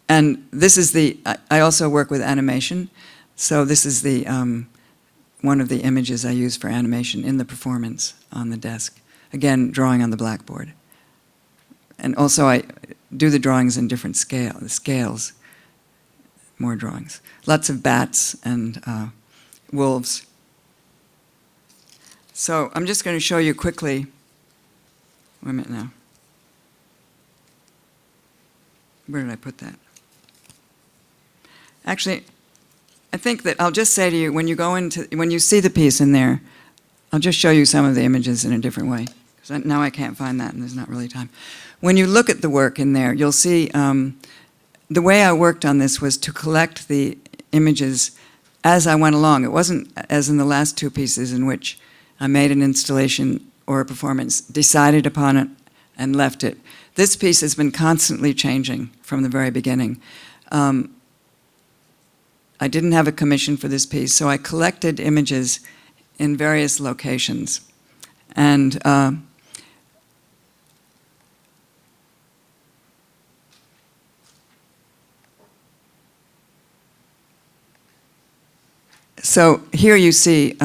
And this is the, I also work with animation. So this is the, one of the images I use for animation in the performance on the desk. Again, drawing on the blackboard. And also I do the drawings in different scales, more drawings. Lots of bats and wolves. So I'm just going to show you quickly, wait a minute now. Where did I put that? Actually, I think that I'll just say to you, when you see the piece in there, I'll just show you some of the images in a different way. Because now I can't find that, and there's not really time. When you look at the work in there, you'll see the way I worked on this was to collect the images as I went along. It wasn't as in the last two pieces in which I made an installation or a performance, decided upon it, and left it. This piece has been constantly changing from the very beginning. I didn't have a commission for this piece, so I collected images in various locations. And so here you see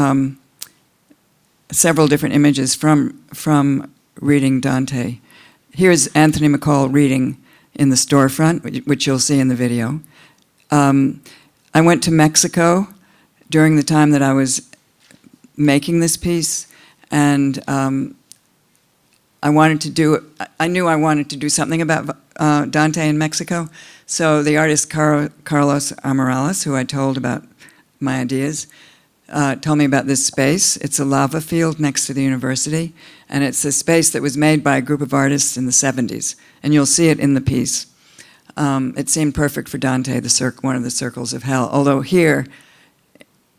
several different images from reading Dante. Here's Anthony McCall reading in the storefront, which you'll see in the video. I went to Mexico during the time that I was making this piece, and I knew I wanted to do something about Dante in Mexico. So the artist Carlos Amorales, who I told about my ideas, told me about this space. It's a lava field next to the university, and it's a space that was made by a group of artists in the 70s, and you'll see it in the piece. It seemed perfect for Dante, one of the circles of hell, although here,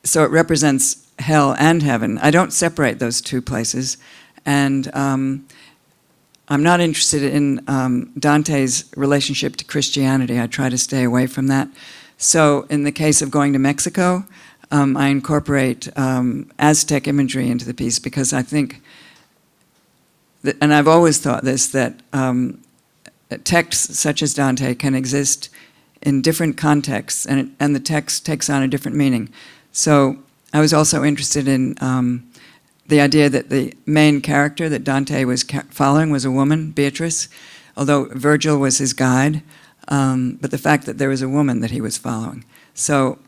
so it represents hell and heaven. I don't separate those two places, and I'm not interested in Dante's relationship to Christianity. I try to stay away from that. So in the case of going to Mexico, I incorporate Aztec imagery into the piece because I think, and I've always thought this, that texts such as Dante can exist in different contexts, and the text takes on a different meaning. So I was also interested in the idea that the main character that Dante was following was a woman, Beatrice, although Virgil was his guide, but the fact that there was a woman that he was following. So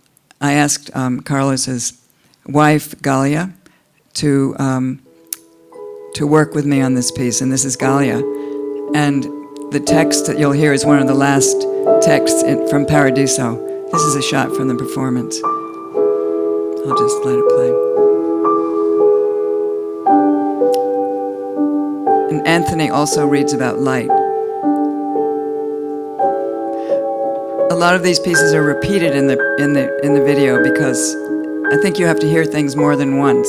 I asked Carlos's wife, Galia, to work with me on this piece, and this is Galia. And the text that you'll hear is one of the last texts from Paradiso. This is a shot from the performance. I'll just let it play. And Anthony also reads about light. A lot of these pieces are repeated in the video because I think you have to hear things more than once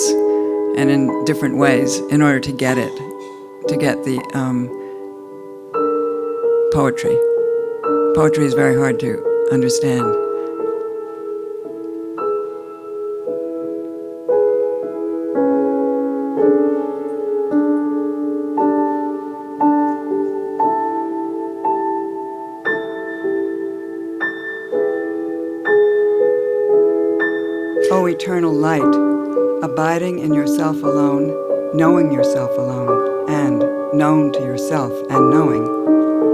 and in different ways in order to get it, to get the poetry. Poetry is very hard to understand. O eternal light, abiding in yourself alone, knowing yourself alone, and known to yourself and knowing,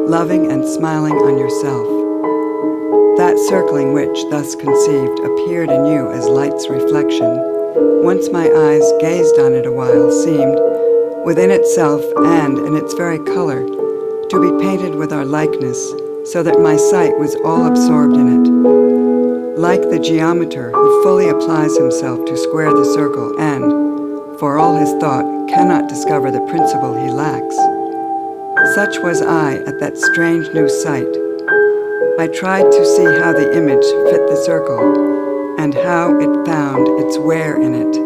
loving and smiling on yourself. That circling which, thus conceived, appeared in you as light's reflection, once my eyes gazed on it a while, seemed, within itself and in its very color, to be painted with our likeness, so that my sight was all absorbed in it. Like the geometer who fully applies himself to square the circle and, for all his thought, cannot discover the principle he lacks. Such was I at that strange new sight. I tried to see how the image fit the circle, and how it found its where in it.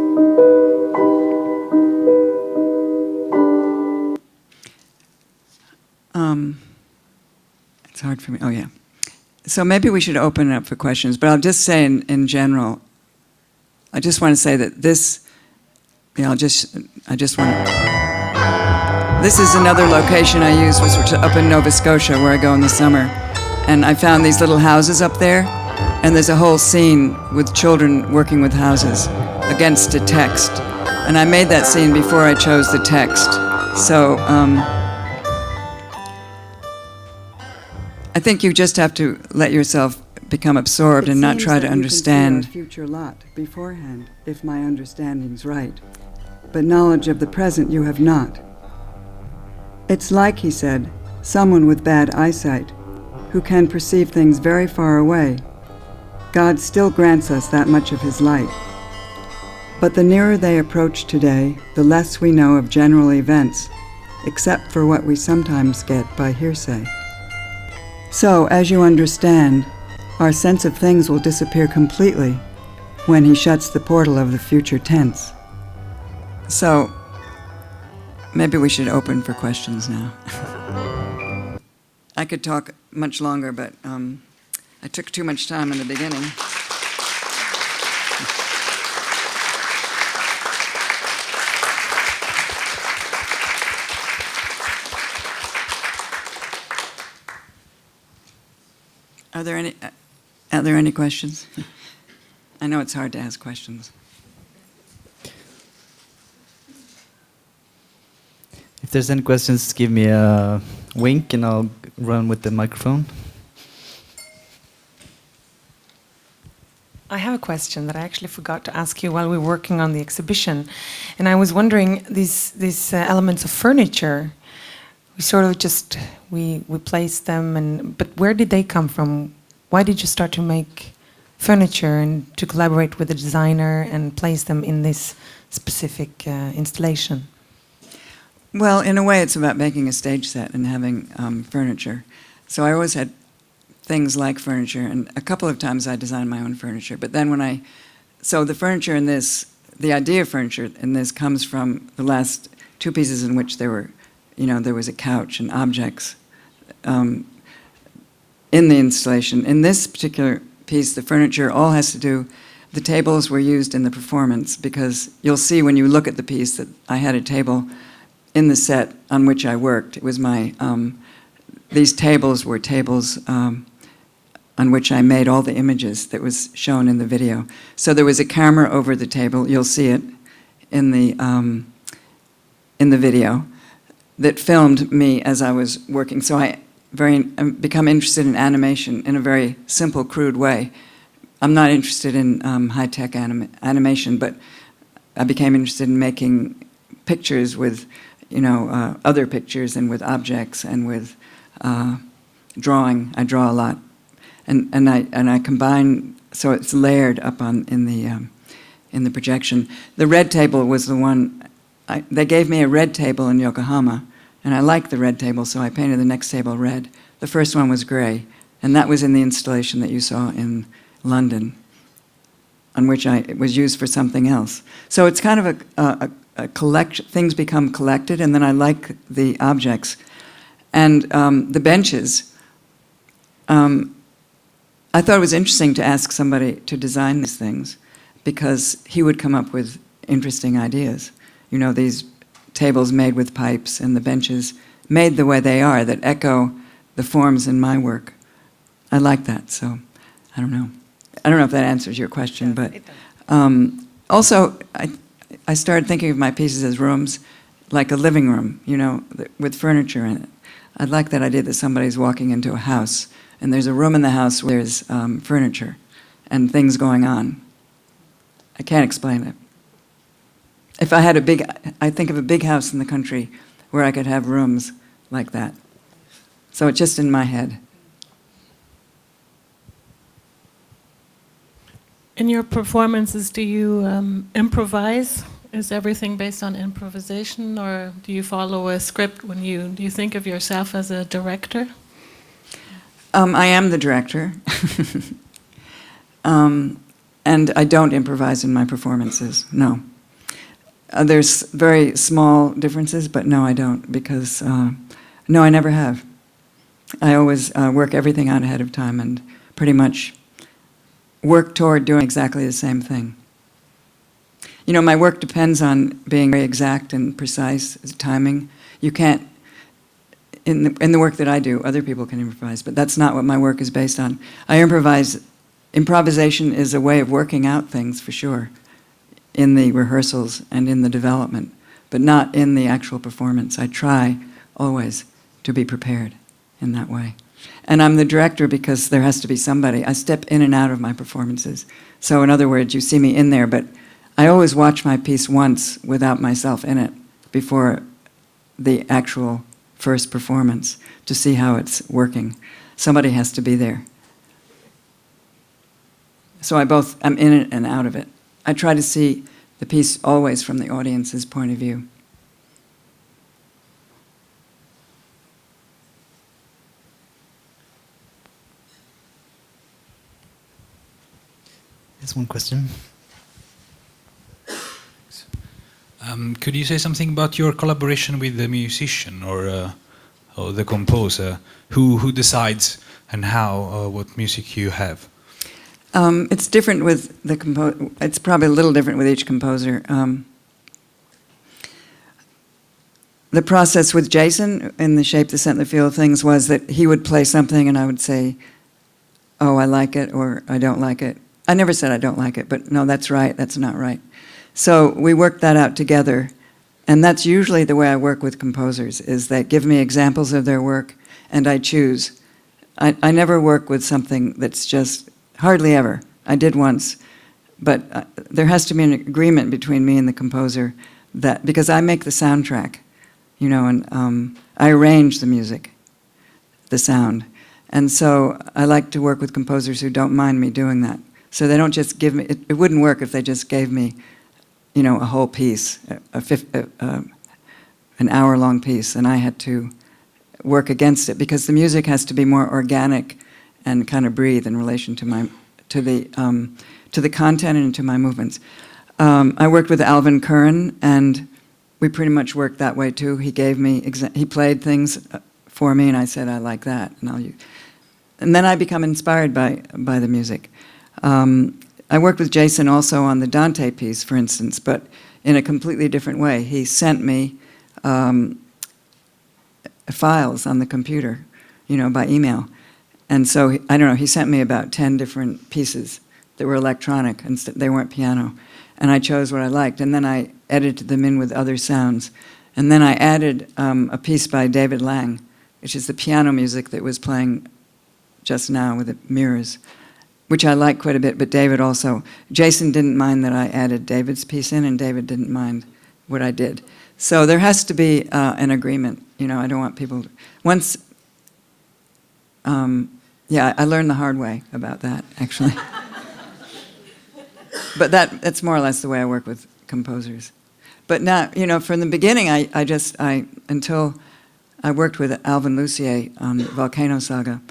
It's hard for me. Oh, yeah. So maybe we should open it up for questions, but I'll just say in general, I just want to say that this, I just want to, this is another location I use, which was up in Nova Scotia, where I go in the summer. And I found these little houses up there, and there's a whole scene with children working with houses against a text. And I made that scene before I chose the text. So I think you just have to let yourself become absorbed and not try to understand. Our future lot beforehand, if my understanding's right. But knowledge of the present you have not. It's like, he said, someone with bad eyesight, who can perceive things very far away. God still grants us that much of his light. But the nearer they approach today, the less we know of general events, except for what we sometimes get by hearsay. So, as you understand, our sense of things will disappear completely when he shuts the portal of the future tense. So, maybe we should open for questions now. I could talk much longer, but I took too much time in the beginning. Are there any questions? I know it's hard to ask questions. If there's any questions, give me a wink and I'll run with the microphone. I have a question that I actually forgot to ask you while we were working on the exhibition. And I was wondering, these elements of furniture, we sort of just, we placed them, but where did they come from? Why did you start to make furniture and to collaborate with the designer and place them in this specific installation? Well, in a way, it's about making a stage set and having furniture. So I always had things like furniture, and a couple of times I designed my own furniture. But then so the furniture in this, the idea of furniture in this comes from the last two pieces in which there was a couch and objects in the installation. In this particular piece, the furniture all has to do, the tables were used in the performance, because you'll see when you look at the piece that I had a table in the set on which I worked. It was these tables were tables on which I made all the images that was shown in the video. So there was a camera over the table, you'll see it in the video, that filmed me as I was working. So I become interested in animation in a very simple, crude way. I'm not interested in high-tech animation, but I became interested in making pictures with, other pictures and with objects and with drawing. I draw a lot, and I combine, so it's layered up in the projection. The red table was the one. They gave me a red table in Yokohama, and I liked the red table, so I painted the next table red. The first one was gray, and that was in the installation that you saw in London, on which it was used for something else. So it's kind of a collection. Things become collected, and then I like the objects. And the benches, I thought it was interesting to ask somebody to design these things, because he would come up with interesting ideas. These tables made with pipes and the benches made the way they are, that echo the forms in my work. I like that, so I don't know. I don't know if that answers your question, but also I started thinking of my pieces as rooms, like a living room, with furniture in it. I like that idea that somebody's walking into a house and there's a room in the house where there's furniture and things going on. I can't explain it. If I had I think of a big house in the country where I could have rooms like that. So it's just in my head. In your performances, do you improvise? Is everything based on improvisation, or do you follow a script do you think of yourself as a director? I am the director. And I don't improvise in my performances, no. There's very small differences, but no, I don't, because, no, I never have. I always work everything out ahead of time and pretty much work toward doing exactly the same thing. My work depends on being very exact and precise, timing. You can't, in the work that I do, other people can improvise, but that's not what my work is based on. I improvise. Improvisation is a way of working out things, for sure, in the rehearsals and in the development, but not in the actual performance. I try always to be prepared in that way. And I'm the director because there has to be somebody. I step in and out of my performances. So in other words, you see me in there, but I always watch my piece once without myself in it before the actual first performance to see how it's working. Somebody has to be there. So I'm in it and out of it. I try to see the piece always from the audience's point of view. There's one question. Could you say something about your collaboration with the musician or the composer? Who decides and how what music you have? It's different with the it's probably a little different with each composer. The process with Jason in the Shape, the Scent, the Feel of Things was that he would play something and I would say, oh, I like it, or I don't like it. I never said I don't like it, but no, that's right, that's not right. So we worked that out together, and that's usually the way I work with composers, is they give me examples of their work, and I choose. I never work with something that's just, hardly ever. I did once, but there has to be an agreement between me and the composer, that because I make the soundtrack, you know, and I arrange the music, the sound. And so I like to work with composers who don't mind me doing that. So they don't just give me, it wouldn't work if they just gave me, you know, a whole piece, an hour-long piece, and I had to work against it because the music has to be more organic and kind of breathe in relation to the content and to my movements. I worked with Alvin Curran, and we pretty much worked that way too. He gave me, he played things for me, and I said, I like that, and I'll use. And then I become inspired by the music. I worked with Jason also on the Dante piece, for instance, but in a completely different way. He sent me files on the computer, you know, by email. And so, I don't know, he sent me about 10 different pieces that were electronic, and they weren't piano. And I chose what I liked, and then I edited them in with other sounds. And then I added a piece by David Lang, which is the piano music that was playing just now with the mirrors, which I like quite a bit, but David also. Jason didn't mind that I added David's piece in, and David didn't mind what I did. So there has to be an agreement. You know, I don't want people to, once, yeah, I learned the hard way about that, actually. But that's more or less the way I work with composers. But now, you know, from the beginning, until I worked with Alvin Lucier on Volcano Saga.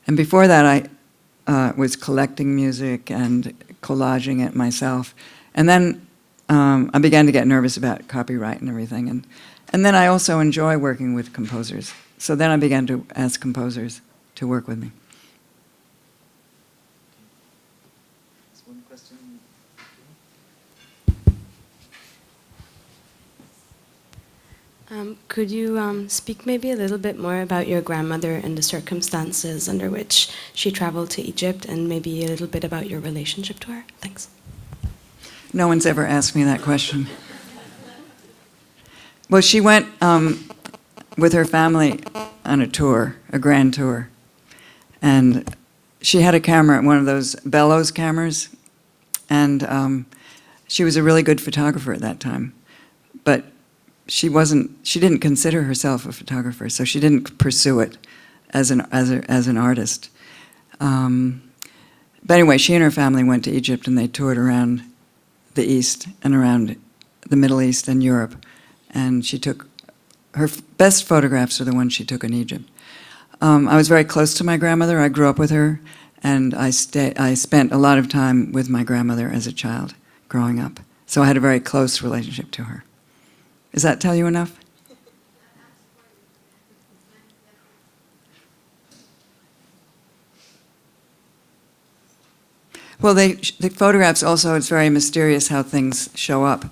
And before that, I was collecting music and collaging it myself. And then I began to get nervous about copyright and everything. And then I also enjoy working with composers. So then I began to ask composers to work with me. One question. Could you speak maybe a little bit more about your grandmother and the circumstances under which she traveled to Egypt, and maybe a little bit about your relationship to her? Thanks. No one's ever asked me that question. Well, she went with her family on a tour, a grand tour. And she had a camera, one of those bellows cameras. And she was a really good photographer at that time. But she didn't consider herself a photographer, so she didn't pursue it as an artist. But anyway, she and her family went to Egypt, and they toured around the East and around the Middle East and Europe. And she took, her best photographs are the ones she took in Egypt. I was very close to my grandmother. I grew up with her, and I spent a lot of time with my grandmother as a child growing up. So I had a very close relationship to her. Does that tell you enough? Well, the photographs also, it's very mysterious how things show up.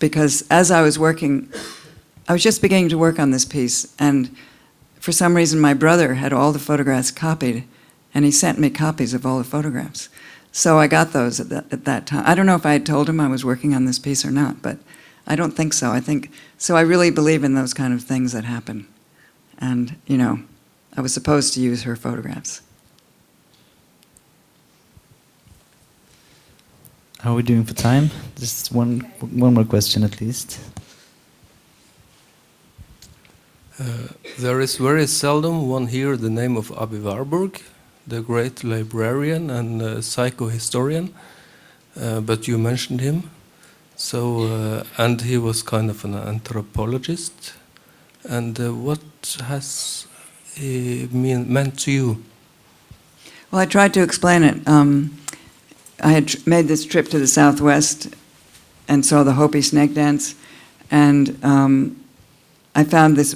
Because as I was working, I was just beginning to work on this piece, and for some reason my brother had all the photographs copied, and he sent me copies of all the photographs. So I got those at that time. I don't know if I had told him I was working on this piece or not, but I don't think so. So I really believe in those kind of things that happen. And, you know, I was supposed to use her photographs. How are we doing for time? Just one more question at least. There is very seldom one hear the name of Abby Warburg. the great librarian and psychohistorian, but you mentioned him. So, and he was kind of an anthropologist. And what has he meant to you? Well, I tried to explain it. I had made this trip to the Southwest and saw the Hopi snake dance, and I found this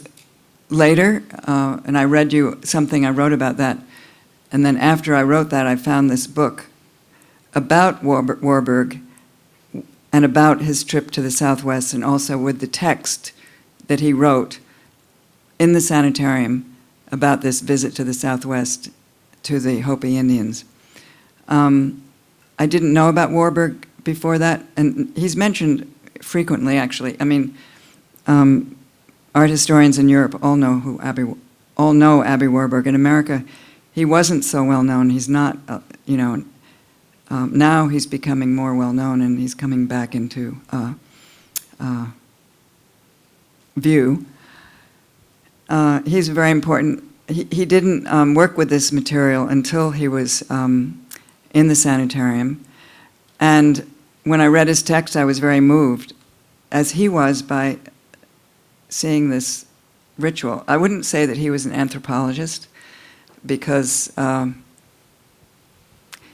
later, and I read you something I wrote about that, and then after I wrote that, I found this book about Warburg and about his trip to the Southwest, and also with the text that he wrote in the sanitarium about this visit to the Southwest to the Hopi Indians. I didn't know about Warburg before that, and he's mentioned frequently, actually. I mean, art historians in Europe all know Aby Warburg. In America, he wasn't so well known. He's not, you know. Now he's becoming more well known, and he's coming back into view. He's very important. He didn't work with this material until he was in the sanitarium. And when I read his text, I was very moved, as he was, by seeing this ritual. I wouldn't say that he was an anthropologist, because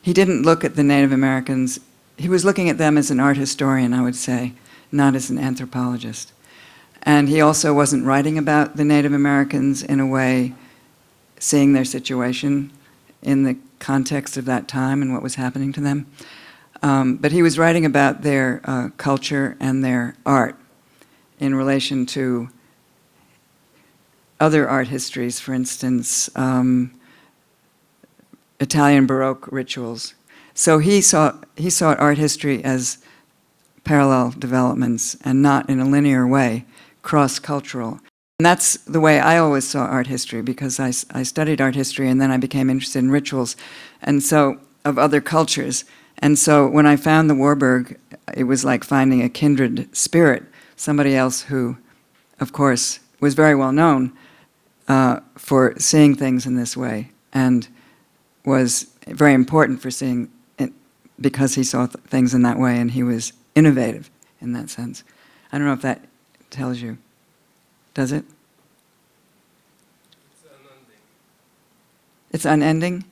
he didn't look at the Native Americans. He was looking at them as an art historian, I would say, not as an anthropologist. And he also wasn't writing about the Native Americans in a way, seeing their situation in the context of that time and what was happening to them. But he was writing about their culture and their art in relation to other art histories, for instance, Italian Baroque rituals. So he saw art history as parallel developments and not in a linear way, cross-cultural. And that's the way I always saw art history, because I studied art history and then I became interested in rituals, and so of other cultures. And so when I found the Warburg, it was like finding a kindred spirit, somebody else who, of course, was very well known for seeing things in this way, and was very important for seeing it because he saw things in that way, and he was innovative in that sense. I don't know if that tells you. Does it? It's unending. It's unending?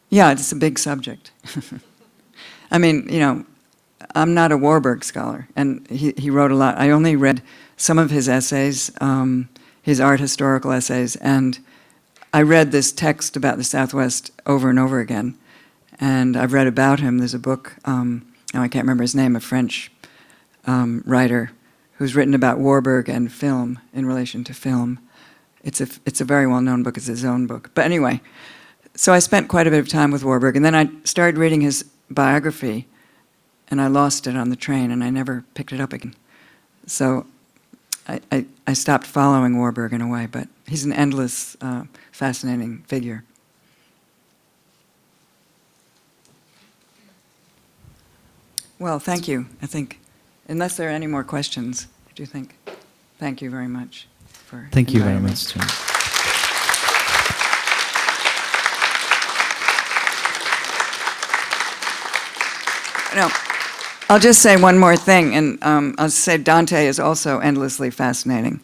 Yeah, it's a big subject. I mean, you know, I'm not a Warburg scholar, and he wrote a lot. I only read some of his essays, his art historical essays, and I read this text about the Southwest over and over again, and I've read about him. There's a book, now I can't remember his name, a French writer who's written about Warburg and film, in relation to film. It's a very well-known book. It's his own book. But anyway, so I spent quite a bit of time with Warburg, and then I started reading his biography, and I lost it on the train, and I never picked it up again. So I stopped following Warburg in a way, but he's an endless, fascinating figure. Well, thank you, I think. Unless there are any more questions, I do think. Thank you very much for Thank you very inviting me. much, Joan. No, I'll just say one more thing, and I'll say Dante is also endlessly fascinating.